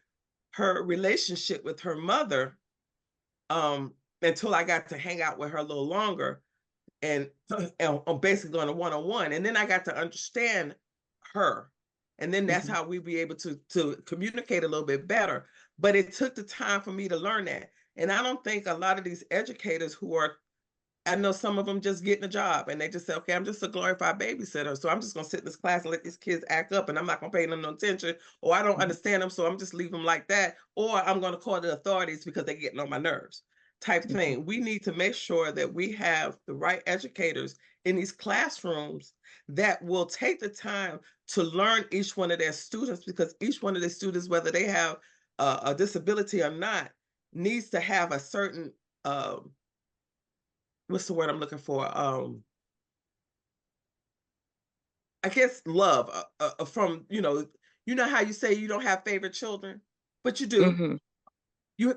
her relationship with her mother until I got to hang out with her a little longer, and basically on a one-on-one. And then I got to understand her. And then that's how we be able to communicate a little bit better. But it took the time for me to learn that. And I don't think a lot of these educators I know some of them just getting a job and they just say, okay, I'm just a glorified babysitter. So I'm just going to sit in this class and let these kids act up, and I'm not going to pay them no attention, or I don't understand them, so I'm just leave them like that. Or I'm going to call the authorities because they're getting on my nerves type thing. We need to make sure that we have the right educators in these classrooms that will take the time to learn each one of their students, because each one of the students, whether they have a disability or not, needs to have a certain what's the word I'm looking for? I guess love from, how you say you don't have favorite children, but you do.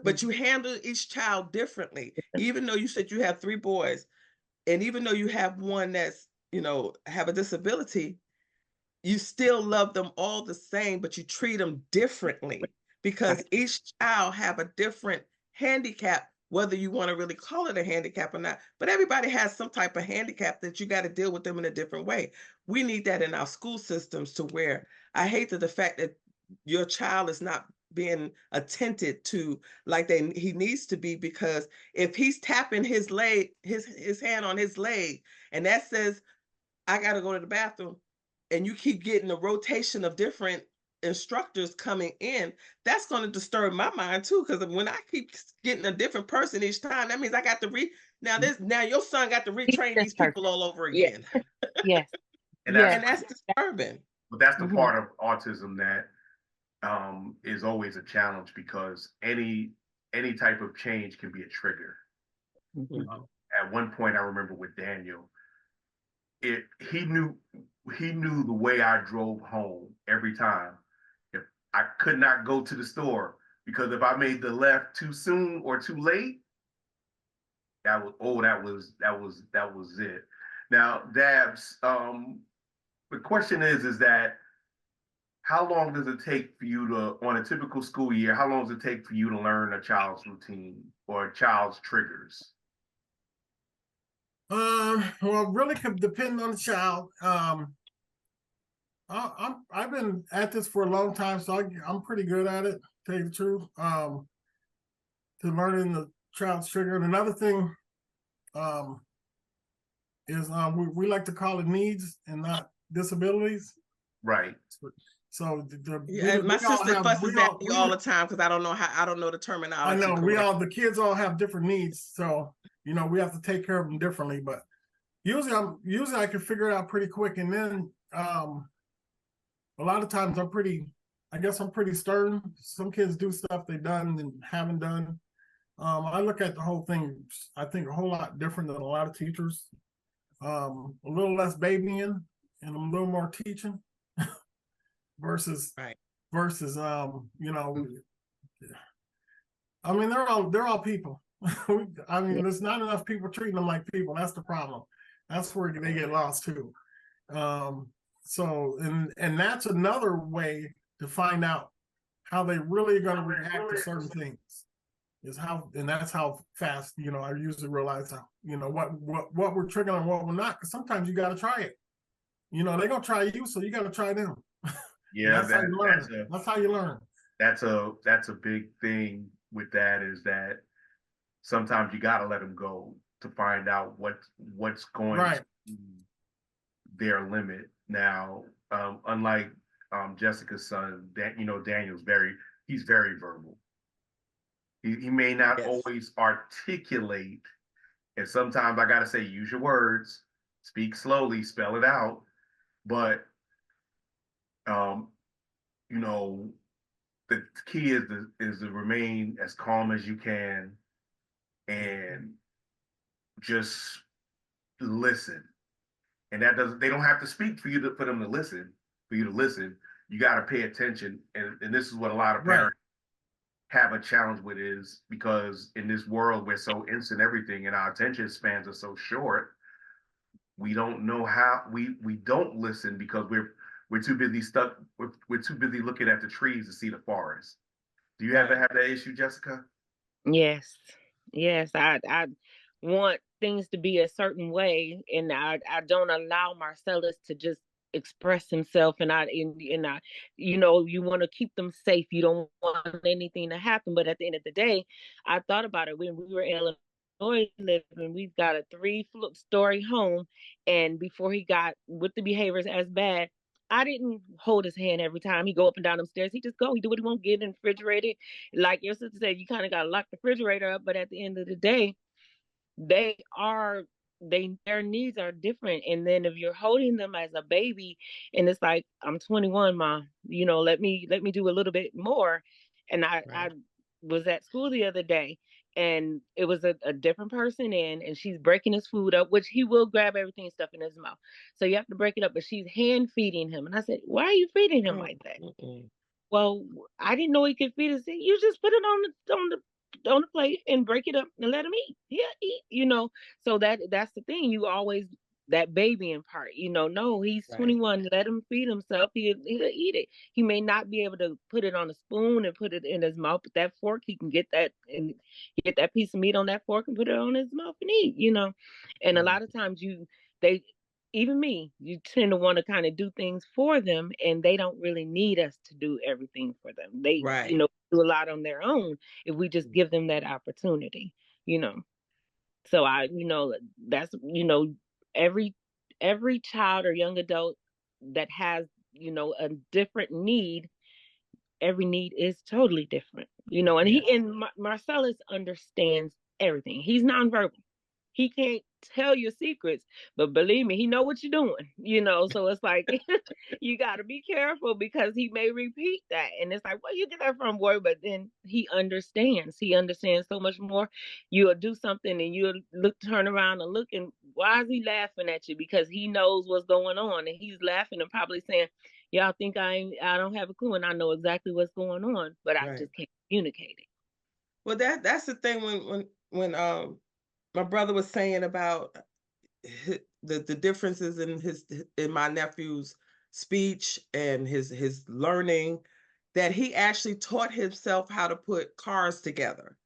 But you handle each child differently. Even though you said you have 3 boys, and even though you have one that's, have a disability, you still love them all the same, but you treat them differently, because each child have a different handicap, whether you want to really call it a handicap or not. But everybody has some type of handicap that you got to deal with them in a different way. We need that in our school systems, to where I hate the fact that your child is not being attended to like he needs to be, because if he's tapping his leg, his hand on his leg, and that says, I got to go to the bathroom, and you keep getting a rotation of different instructors coming in, that's going to disturb my mind too. Because when I keep getting a different person each time, that means I got to now your son got to retrain these people all over again. Yes. And that's disturbing. But that's the part of autism that is always a challenge, because any type of change can be a trigger. At one point, I remember with Daniel, he knew the way I drove home every time. If I could not go to the store, because if I made the left too soon or too late, that was it. Now, Dabs, the question is that how long does it take for you to, on a typical school year, how long does it take for you to learn a child's routine or a child's triggers? Well, really could depend on the child. I've been at this for a long time, so I'm pretty good at it, to tell you the truth. To learning the child's trigger. And another thing is we like to call it needs and not disabilities. Right. So my sister fusses at you all the time because I don't know the terminology. I know the kids all have different needs, so we have to take care of them differently. But usually I can figure it out pretty quick, and then a lot of times I'm pretty stern. Some kids do stuff they've done and haven't done. I look at the whole thing, I think, a whole lot different than a lot of teachers. A little less babying and a little more teaching versus I mean, they're all people. I mean, there's not enough people treating them like people. That's the problem. That's where they get lost too. So that's another way to find out how they really are going to react to certain things. That's how fast, I usually realize how, what we're triggering and what we're not, because sometimes you got to try it. They're going to try you, so you got to try them. Yeah, that's how you learn. That's a big thing with that, is that sometimes you got to let them go to find out what's going to their limit. Now, unlike Jessica's son, Daniel's he's very verbal. He may not always articulate, and sometimes I gotta say, use your words, speak slowly, spell it out. But the key is to remain as calm as you can and just listen. And they don't have to speak for them to listen. For you to listen, you got to pay attention. And this is what a lot of parents have a challenge with, is because in this world we're so instant everything and our attention spans are so short, we don't know how we don't listen because we're too busy we're too busy looking at the trees to see the forest. Do you ever have that issue, Jessica? Yes. I want things to be a certain way, and I don't allow Marcellus to just express himself, and you want to keep them safe. You don't want anything to happen. But at the end of the day, I thought about it when we were in Illinois living. We've got a 3-story home, and before he got with the behaviors as bad, I didn't hold his hand every time he go up and down them stairs. He just go. He do what he want. Get in the refrigerator. Like your sister said, you kind of got to lock the refrigerator up. But at the end of the day, their needs are different. And then if you're holding them as a baby, and it's like, I'm 21, Ma, let me do a little bit more. And I was at school the other day, and it was a different person in, and she's breaking his food up, which he will grab everything and stuff in his mouth. So you have to break it up, but she's hand feeding him. And I said, why are you feeding him like that? Well, I didn't know he could feed us. You just put it on the plate and break it up and let him eat. Yeah, eat, So that's the thing. You always, that babying part, no, he's 21. Let him feed himself. He'll eat it. He may not be able to put it on a spoon and put it in his mouth, but that fork, he can get that and get that piece of meat on that fork and put it on his mouth and eat, And a lot of times even me, you tend to want to kind of do things for them, and they don't really need us to do everything for them. They, do a lot on their own if we just give them that opportunity, So that's, every child or young adult that has, a different need, every need is totally different, and Marcellus understands everything. He's nonverbal. He can't tell your secrets, but believe me, he know what you're doing, so it's like, you got to be careful because he may repeat that. And it's like, where you get that from, boy? But then he understands so much more. You'll do something and you'll turn around and look, and why is he laughing at you? Because he knows what's going on, and he's laughing and probably saying, y'all think I don't have a clue, and I know exactly what's going on, but I just can't communicate it. Well, that's the thing when my brother was saying about the differences in my nephew's speech and his learning, that he actually taught himself how to put cars together.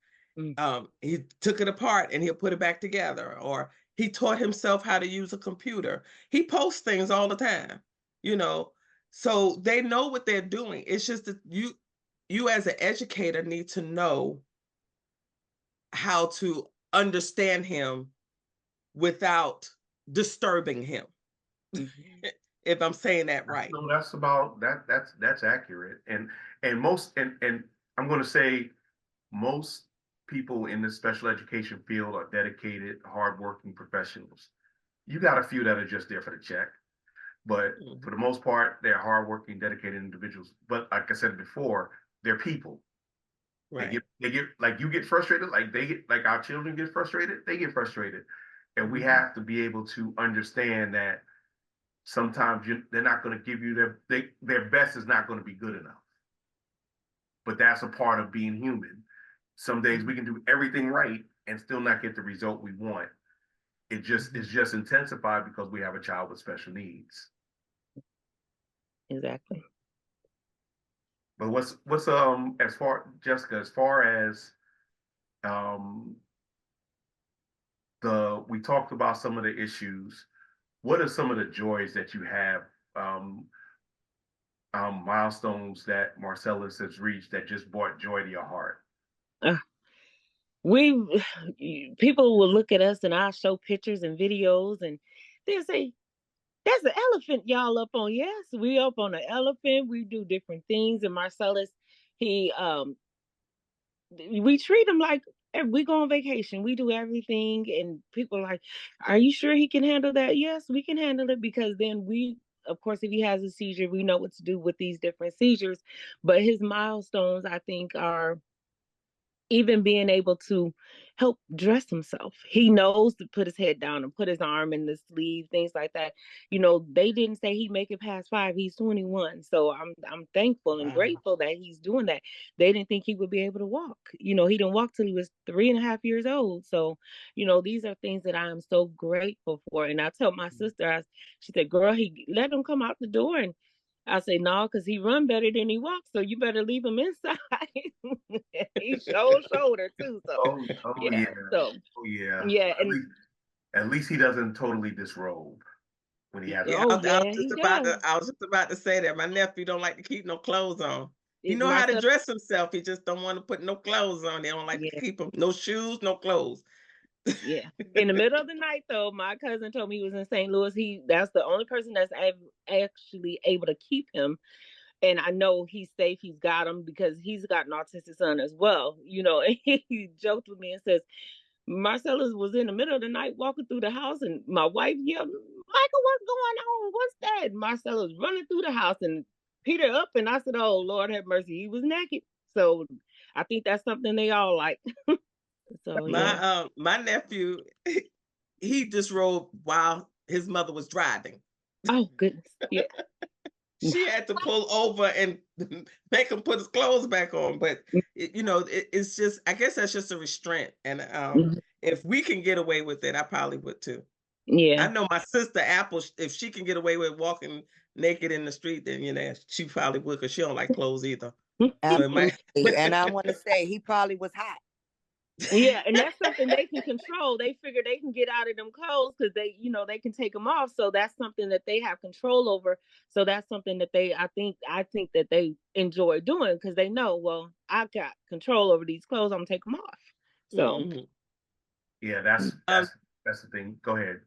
He took it apart and he'll put it back together, or he taught himself how to use a computer. He posts things all the time, so they know what they're doing. It's just that you as an educator need to know how to understand him without disturbing him. If I'm saying that right. So that's about that. That's accurate. And most and I'm going to say most people in the special education field are dedicated, hardworking professionals. You got a few that are just there for the check, but for the most part, they're hardworking, dedicated individuals. But like I said before, they're people. Right. They get like you get frustrated, like our children get frustrated. They get frustrated, and we have to be able to understand that sometimes they're not going to give you their best is not going to be good enough. But that's a part of being human. Some days we can do everything right and still not get the result we want. It's just intensified because we have a child with special needs. Exactly. But what's as far as we talked about some of the issues. What are some of the joys that you have, milestones that Marcellus has reached that just brought joy to your heart? People will look at us and I'll show pictures and videos and they'll say, "That's an elephant y'all up on." Yes, we up on an elephant. We do different things. And Marcellus, we treat him like we go on vacation. We do everything. And people are like, "Are you sure he can handle that?" Yes, we can handle it, because then of course, if he has a seizure, we know what to do with these different seizures. But his milestones, I think, are even being able to help dress himself. He knows to put his head down and put his arm in the sleeve, things like that. They didn't say he'd make it past 5. He's 21. So I'm thankful and grateful that he's doing that. They didn't think he would be able to walk. He didn't walk till he was 3.5 years old. So, these are things that I am so grateful for. And I tell my sister, she said, "Girl, he let him come out the door." And I say, "No, because he run better than he walks, so you better leave him inside." He shoulder too. So yeah. So yeah. And at least he doesn't totally disrobe when he has. Yeah, I was just about to say that my nephew don't like to keep no clothes on. He know how to dress himself. He just don't want to put no clothes on. They don't like to keep him no shoes, no clothes. Yeah. In the middle of the night, though, my cousin told me he was in St. Louis. That's the only person that's actually able to keep him. And I know he's safe. He's got him because he's got an autistic son as well. And he joked with me and says, Marcellus was in the middle of the night walking through the house, and my wife yelled, "Michael, what's going on? What's that?" Marcellus running through the house, and Peter up, and I said, "Oh, Lord have mercy, he was naked." So I think that's something they all like. So my nephew, he disrobed while his mother was driving. Oh goodness! Yeah. She had to pull over and make him put his clothes back on. But it's just, I guess that's just a restraint. And if we can get away with it, I probably would too. Yeah. I know my sister Apple, if she can get away with walking naked in the street, then she probably would, because she don't like clothes either. And I want to say he probably was hot. Yeah, and that's something they can control. They figure they can get out of them clothes because they can take them off. So that's something that they have control over. So that's something that I think that they enjoy doing, because they know, well, I've got control over these clothes. I'm gonna take them off. So yeah, that's the thing. Go ahead.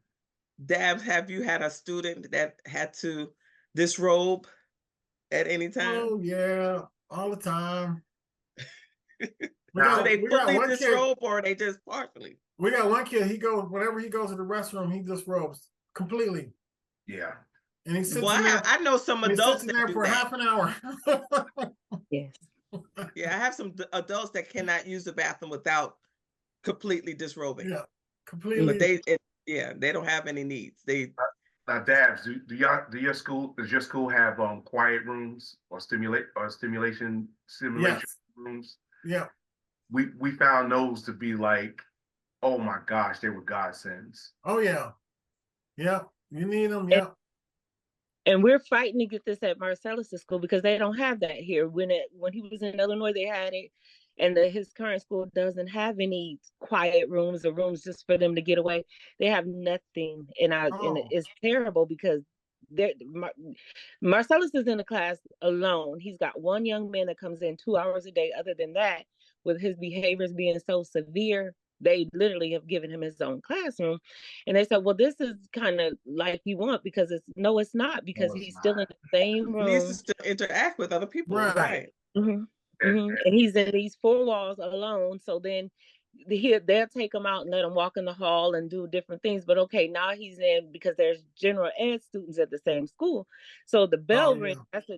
Dabs, have you had a student that had to disrobe at any time? Oh yeah, all the time. So they fully disrobe, or they just partially? We got one kid, whenever he goes to the restroom, he disrobes completely. Yeah. And he sits I know some adults that there for half an hour. Yes. Yeah, I have some adults that cannot use the bathroom without completely disrobing. Yeah, completely. But they don't have any needs. Dabs, does your school have quiet rooms or simulation Yes. rooms? Yeah. We found those to be like, oh my gosh, they were godsends. Oh yeah. Yeah. You need them. Yeah. And we're fighting to get this at Marcellus' school because they don't have that here. When he was in Illinois, they had it, and his current school doesn't have any quiet rooms or rooms just for them to get away. They have nothing, and it's terrible because Marcellus is in the class alone. He's got one young man that comes in 2 hours a day. Other than that, with his behaviors being so severe, they literally have given him his own classroom. And they said, well, this is kind of like you want, because it's not, because he's still in the same room. He needs to still interact with other people. Right. Mm-hmm. Mm-hmm. And he's in these 4 walls alone. So then they'll take him out and let him walk in the hall and do different things. But okay, now he's in, because there's general ed students at the same school. So the bell rings, that's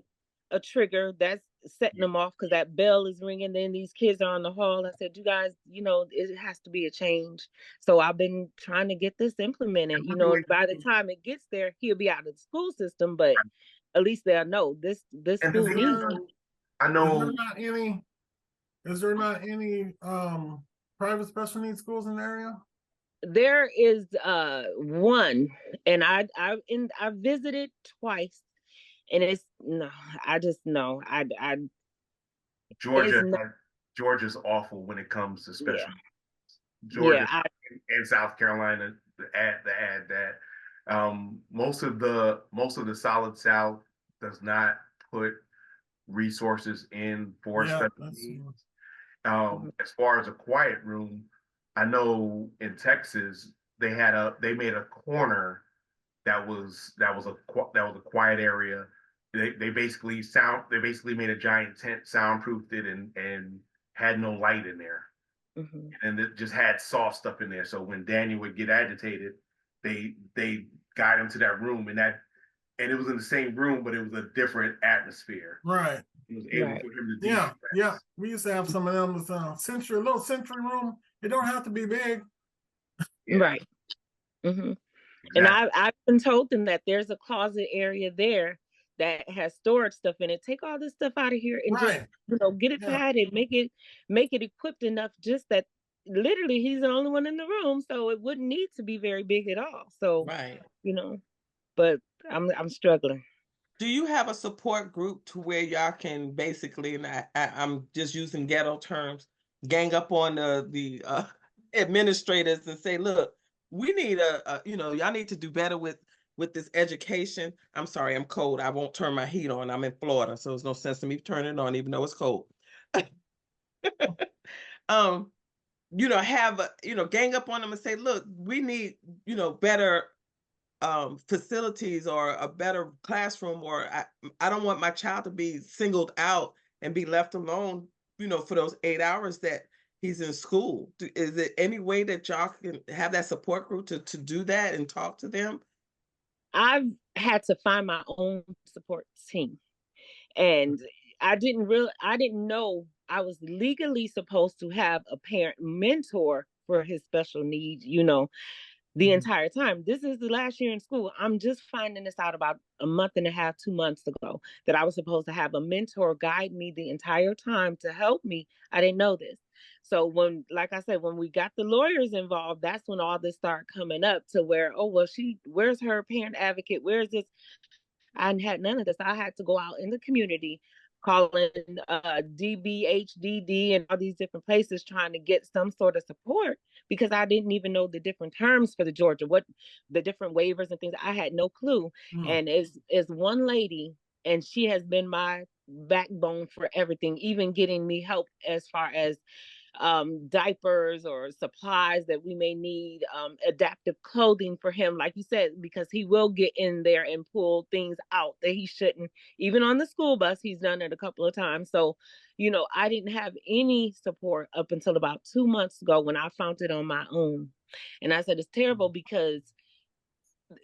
a trigger that's setting them off, because that bell is ringing. Then these kids are on the hall. I said, you guys, it has to be a change. So I've been trying to get this implemented. By the time it gets there, he'll be out of the school system, but at least they'll know this school needs. I know. Is there not any private special needs schools in the area? There is one, and I visited twice, and it's Georgia's awful when it comes to special needs. Georgia and South Carolina add that most of the Solid South does not put resources in for special needs. As far as a quiet room, I know in Texas they made a corner that was a quiet area. They basically made a giant tent, soundproofed it, and had no light in there, and it just had soft stuff in there. So when Daniel would get agitated, they got him to that room, and it was in the same room, but it was a different atmosphere. Right. It was able for him to decompress. Yeah. We used to have some of them with a little century room. It don't have to be big. Right. Mm-hmm. Exactly. And I've been told them that there's a closet area there that has storage stuff in it. Take all this stuff out of here and just get it padded, make it equipped enough, just that literally he's the only one in the room, so it wouldn't need to be very big at all. So but I'm struggling. Do you have a support group to where y'all can basically, and I'm just using ghetto terms, gang up on the administrators and say, look, we need y'all need to do better with this education. I'm sorry, I'm cold. I won't turn my heat on. I'm in Florida, so there's no sense in me turning it on, even though it's cold. Gang up on them and say, look, we need, better facilities or a better classroom, or I don't want my child to be singled out and be left alone, for those 8 hours that he's in school. Is there any way that y'all can have that support group to do that and talk to them? I've had to find my own support team, and I didn't know I was legally supposed to have a parent mentor for his special needs, the entire time. This is the last year in school. I'm just finding this out about a month and a half, 2 months ago, that I was supposed to have a mentor guide me the entire time to help me. I didn't know this. So when we got the lawyers involved, that's when all this started coming up, to where, where's her parent advocate? Where's this? I had none of this. I had to go out in the community, calling DBHDD and all these different places, trying to get some sort of support, because I didn't even know the different terms for what the different waivers and things. I had no clue. And is one lady, and she has been my backbone for everything, even getting me help as far as diapers or supplies that we may need, adaptive clothing for him, like you said, because he will get in there and pull things out that he shouldn't. Even on the school bus, he's done it a couple of times. So, I didn't have any support up until about 2 months ago, when I found it on my own. And I said, it's terrible, because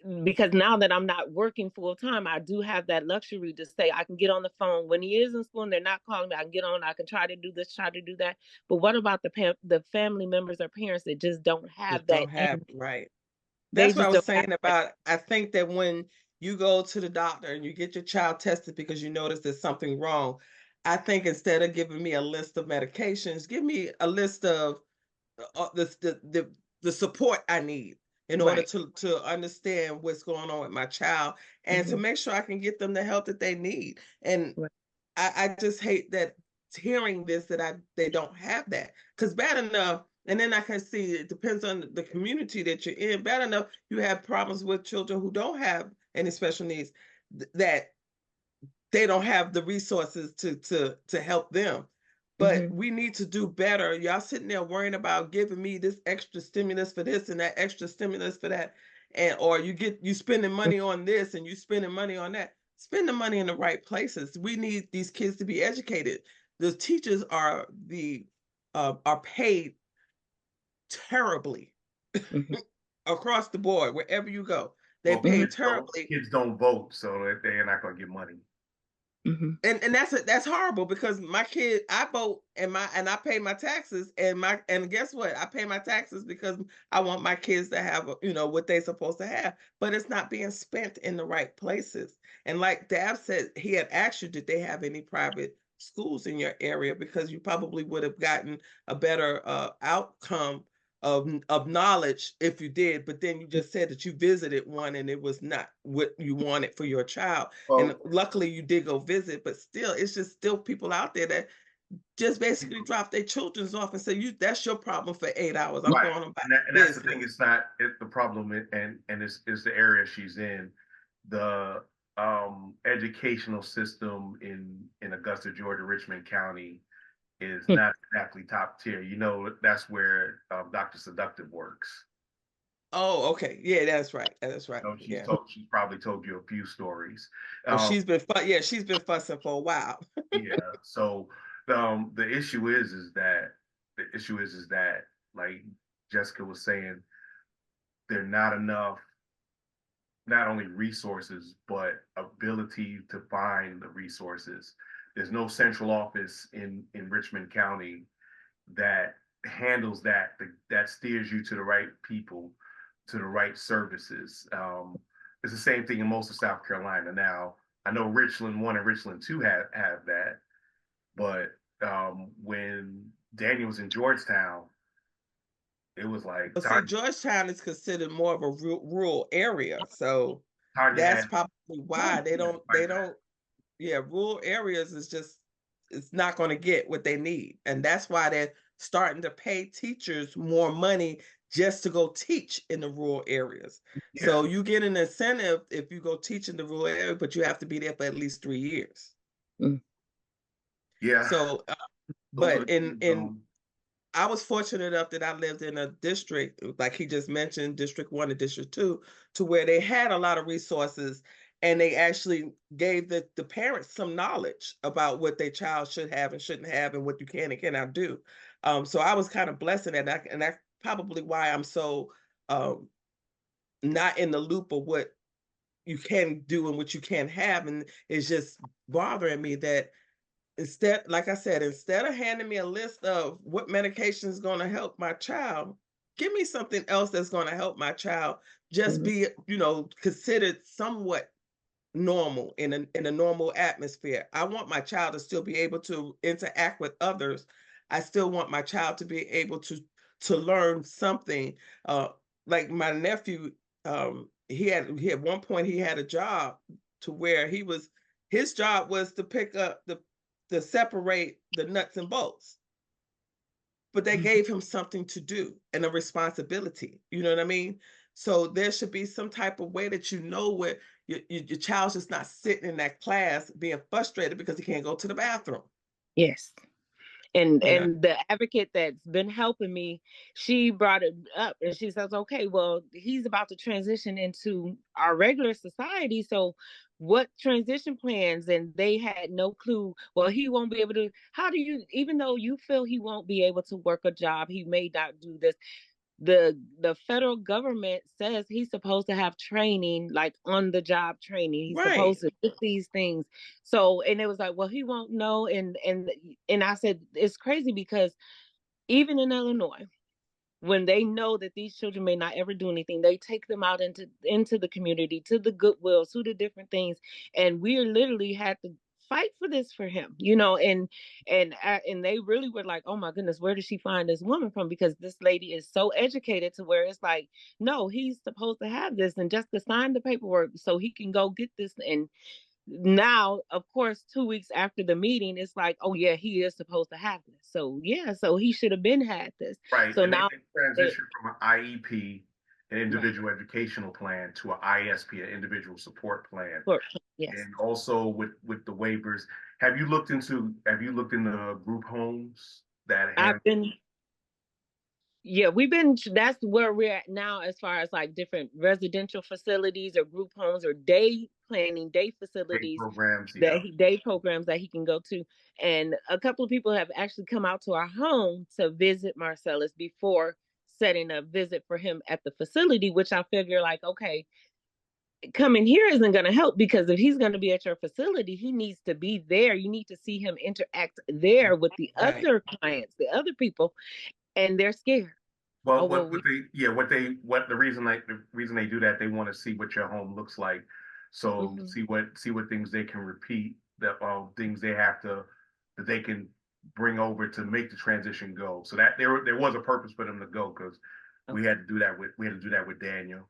now that I'm not working full time, I do have that luxury to say I can get on the phone when he is in school and they're not calling me. I can get on. I can try to do this, try to do that. But what about the family members or parents that just don't have that? Right. That's what I just was don't have saying about, I think that when you go to the doctor and you get your child tested because you notice there's something wrong, I think instead of giving me a list of medications, give me a list of the support I need in order Right. to understand what's going on with my child and to make sure I can get them the help that they need. And Right. I just hate that hearing this that they don't have that, because bad enough, and then I can see it depends on the community that you're in. Bad enough you have problems with children who don't have any special needs, that they don't have the resources to help them. But Mhm. we need to do better. Y'all sitting there worrying about giving me this extra stimulus for this and that extra stimulus for that, and or you spending money on this and you spending money on that. Spend the money in the right places. We need these kids to be educated. The teachers are paid terribly Mhm. across the board wherever you go. They Well, paid terribly. kids don't vote, so they're not going to get money. Mhm. And that's horrible, because my kid, I vote and I pay my taxes, and guess what? I pay my taxes because I want my kids to have what they're supposed to have, but it's not being spent in the right places. And like Dab said, he had asked you, did they have any private schools in your area, because you probably would have gotten a better outcome of knowledge if you did. But then you just said that you visited one and it was not what you wanted for your child. And Well, luckily you did go visit, but still, it's just still people out there that just basically drop their children's off and say, that's your problem for 8 hours. I'm right, going about and that's the thing. business. It's not the problem, and it's the area she's in. The educational system in Augusta, Georgia, Richmond County is not exactly top tier. That's where Dr. Seductive works. Oh, okay. Yeah, that's right. That's right. She's Yeah. she's probably told you a few stories. Well, she's been fussing for a while. Yeah. So the issue is that like Jessica was saying, there are not enough, not only resources but ability to find the resources. There's no central office in Richmond County that handles that steers you to the right people, to the right services. It's the same thing in most of South Carolina. Now, I know Richland 1 and Richland 2 have that, but when Daniel was in Georgetown, it was like Well, see, Georgetown is considered more of a rural area, so Tanya that's had probably why they don't. Yeah, rural areas is just, it's not going to get what they need, and that's why they're starting to pay teachers more money just to go teach in the rural areas. Yeah. So you get an incentive if you go teach in the rural area, but you have to be there for at least 3 years. Yeah. So, but I was fortunate enough that I lived in a district, like he just mentioned, District 1 and District 2, to where they had a lot of resources, and they actually gave the parents some knowledge about what their child should have and shouldn't have, and what you can and cannot do. So I was kind of blessed in that, and that's probably why I'm so not in the loop of what you can do and what you can't have. And it's just bothering me that instead, like I said, instead of handing me a list of what medication is going to help my child, give me something else that's going to help my child just be, considered somewhat normal in a normal atmosphere. I want my child to still be able to interact with others. I still want my child to be able to learn something. Like my nephew, he at one point he had a job to where his job was to pick up to separate the nuts and bolts. But they gave him something to do and a responsibility. You know what I mean? So there should be some type of way that where your child's just not sitting in that class being frustrated because he can't go to the bathroom. Yes. And the advocate that's been helping me, she brought it up and she says, okay, well, he's about to transition into our regular society. So what transition plans? And they had no clue. Well, he won't be able to, how do you, even though you feel he won't be able to work a job, he may not do this. The federal government says he's supposed to have training, like on the job training. He's supposed to do these things. So, and it was like, well, he won't know. And I said, it's crazy because even in Illinois, when they know that these children may not ever do anything, they take them out into the community, to the Goodwill, to the different things. And we literally had to fight for this for him, and they really were like, oh my goodness, where did she find this woman from? Because this lady is so educated to where it's like, no, he's supposed to have this, and just to sign the paperwork so he can go get this. And now, of course, 2 weeks after the meeting, it's like, oh yeah, he is supposed to have this. So yeah, so he should have been had this. Right. So and now they transition from an IEP, an individual educational plan, to an ISP, an individual support plan. Yes. And also with the waivers, have you looked into group homes that have that's where we're at now, as far as like different residential facilities or group homes or day facilities, programs, day programs that he can go to. And a couple of people have actually come out to our home to visit Marcellus before setting a visit for him at the facility, which I figure like, okay, coming here isn't going to help, because if he's going to be at your facility, he needs to be there. You need to see him interact there with the other clients, the other people, and they're scared. Well, the reason they do that, they want to see what your home looks like. So see what things they can repeat, things that they can bring over to make the transition go. So that there was a purpose for them to go, because we had to do that with Daniel.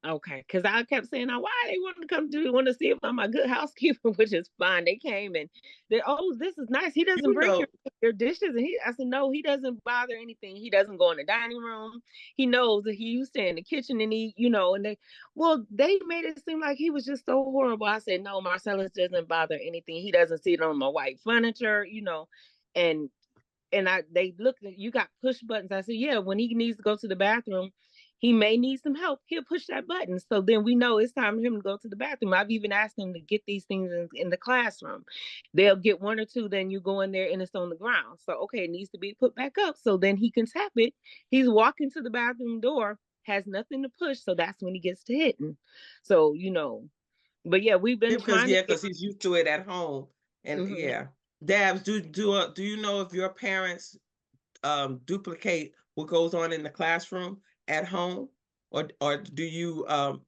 Okay, because I kept saying, why they wanted to come do, want to see if I'm a good housekeeper, which is fine. They came and they're, oh, this is nice. He doesn't bring your dishes. And I said, no, he doesn't bother anything. He doesn't go in the dining room. He knows that he used to stay in the kitchen and he, and they made it seem like he was just so horrible. I said, no, Marcellus doesn't bother anything. He doesn't sit on my white furniture, and they looked at, you got push buttons. I said, yeah, when he needs to go to the bathroom, he may need some help, he'll push that button. So then we know it's time for him to go to the bathroom. I've even asked him to get these things in the classroom. They'll get one or two, then you go in there and it's on the ground. So, okay, it needs to be put back up. So then he can tap it. He's walking to the bathroom door, has nothing to push. So that's when he gets to hitting. So, but yeah, we've been trying because he's used to it at home. And Dabs, do you know if your parents duplicate what goes on in the classroom at home, or do you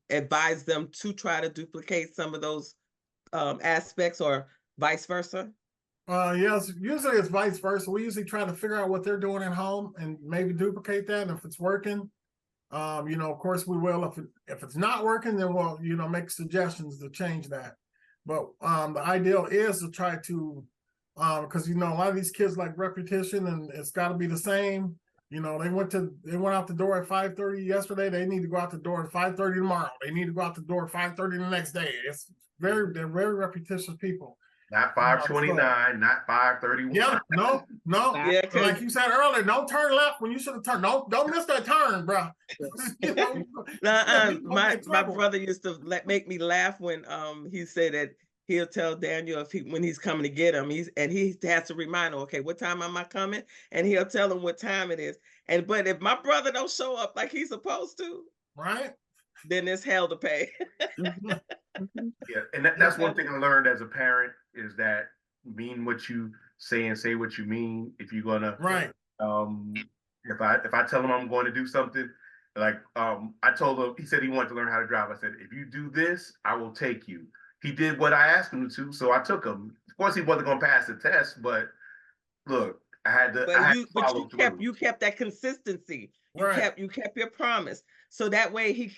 advise them to try to duplicate some of those aspects, or vice versa? Yes, usually it's vice versa. We usually try to figure out what they're doing at home and maybe duplicate that. And if it's working, of course we will. If it's not working, then we'll make suggestions to change that. But the ideal is to try to, because a lot of these kids like repetition, and it's got to be the same. They went out the door at 5:30 yesterday. They need to go out the door at 5:30 tomorrow. They need to go out the door at 5:30 the next day. They're very repetitious people. Not 5:29, not 5:31. Yeah, no. Yeah, like you said earlier, don't turn left when you should have turned. Don't miss that turn, bro. My brother used to make me laugh when he said that he'll tell Daniel when he's coming to get him, he has to remind him, okay, what time am I coming? And he'll tell him what time it is. But if my brother don't show up like he's supposed to, right, then it's hell to pay. Yeah, and that's one thing I learned as a parent, is that mean what you say and say what you mean. If you're gonna, right. If I tell him I'm going to do something, like I told him, he said he wanted to learn how to drive. I said, if you do this, I will take you. He did what I asked him to, so I took him. Of course, he wasn't going to pass the test, but look, I had to. You kept that consistency. You kept your promise, so that way he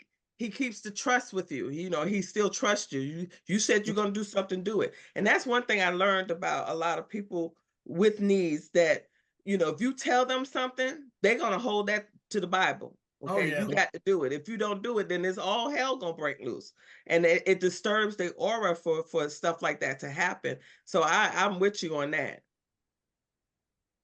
keeps the trust with you. He still trusts you. You said you're going to do something, do it. And that's one thing I learned about a lot of people with needs, that if you tell them something, they're going to hold that to the Bible. Okay, you got to do it. If you don't do it, then it's all hell gonna break loose, and it disturbs the aura for stuff like that to happen. So I'm with you on that.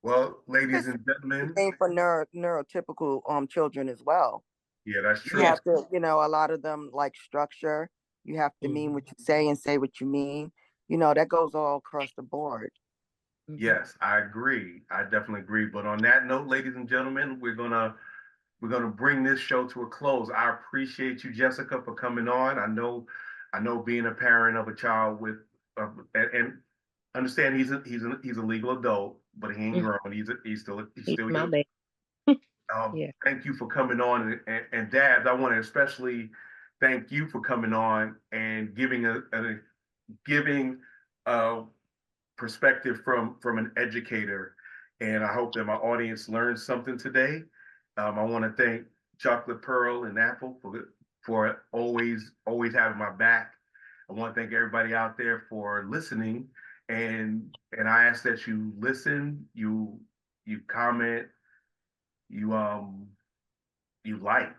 Well, ladies and gentlemen, same for neurotypical children as well. Yeah, that's true. You have to, a lot of them like structure. You have to mean what you say and say what you mean. That goes all across the board. Yes, I agree. I definitely agree. But on that note, ladies and gentlemen, we're gonna bring this show to a close. I appreciate you, Jessica, for coming on. I know being a parent of a child with and understand he's a legal adult, but he ain't grown. He's still young. Yeah. Thank you for coming on, and Dabs, I want to especially thank you for coming on and giving giving a perspective from an educator. And I hope that my audience learned something today. I want to thank Chocolate Pearl and Apple for always having my back. I want to thank everybody out there for listening, and I ask that you listen, you comment, you like.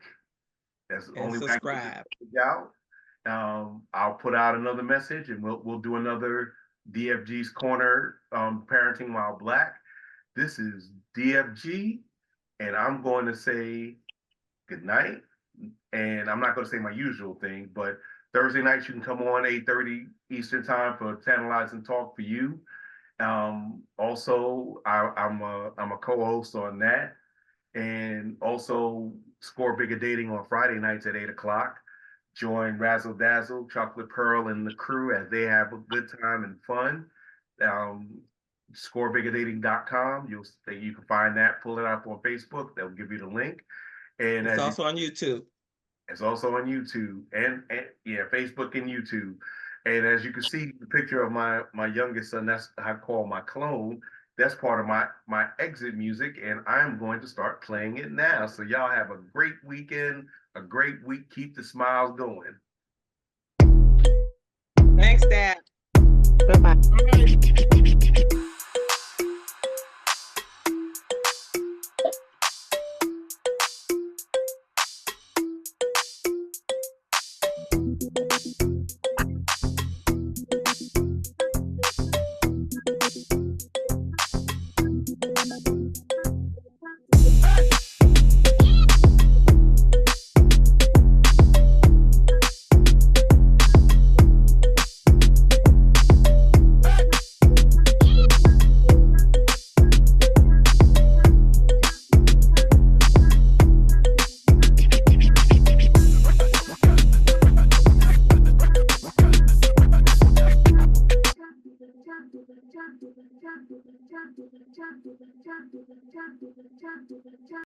That's the And only way I can get subscribe. this message out. I'll put out another message, and we'll do another DFG's Corner, Parenting While Black. This is DFG, and I'm going to say good night. And I'm not going to say my usual thing, but Thursday nights you can come on 8:30 Eastern time for Tantalizing Talk for You. Also, I'm a co-host on that, and also Score Bigger Dating on Friday nights at 8 o'clock. Join Razzle Dazzle, Chocolate Pearl, and the crew as they have a good time and fun. ScoreBiggerDating.com. You can find that. Pull it up on Facebook. They'll give you the link. And It's also on YouTube. It's also on YouTube and yeah, Facebook and YouTube. And as you can see, the picture of my youngest son, that's I call my clone. That's part of my exit music, and I'm going to start playing it now. So y'all have a great weekend, a great week. Keep the smiles going. Thanks, Dad. Bye-bye.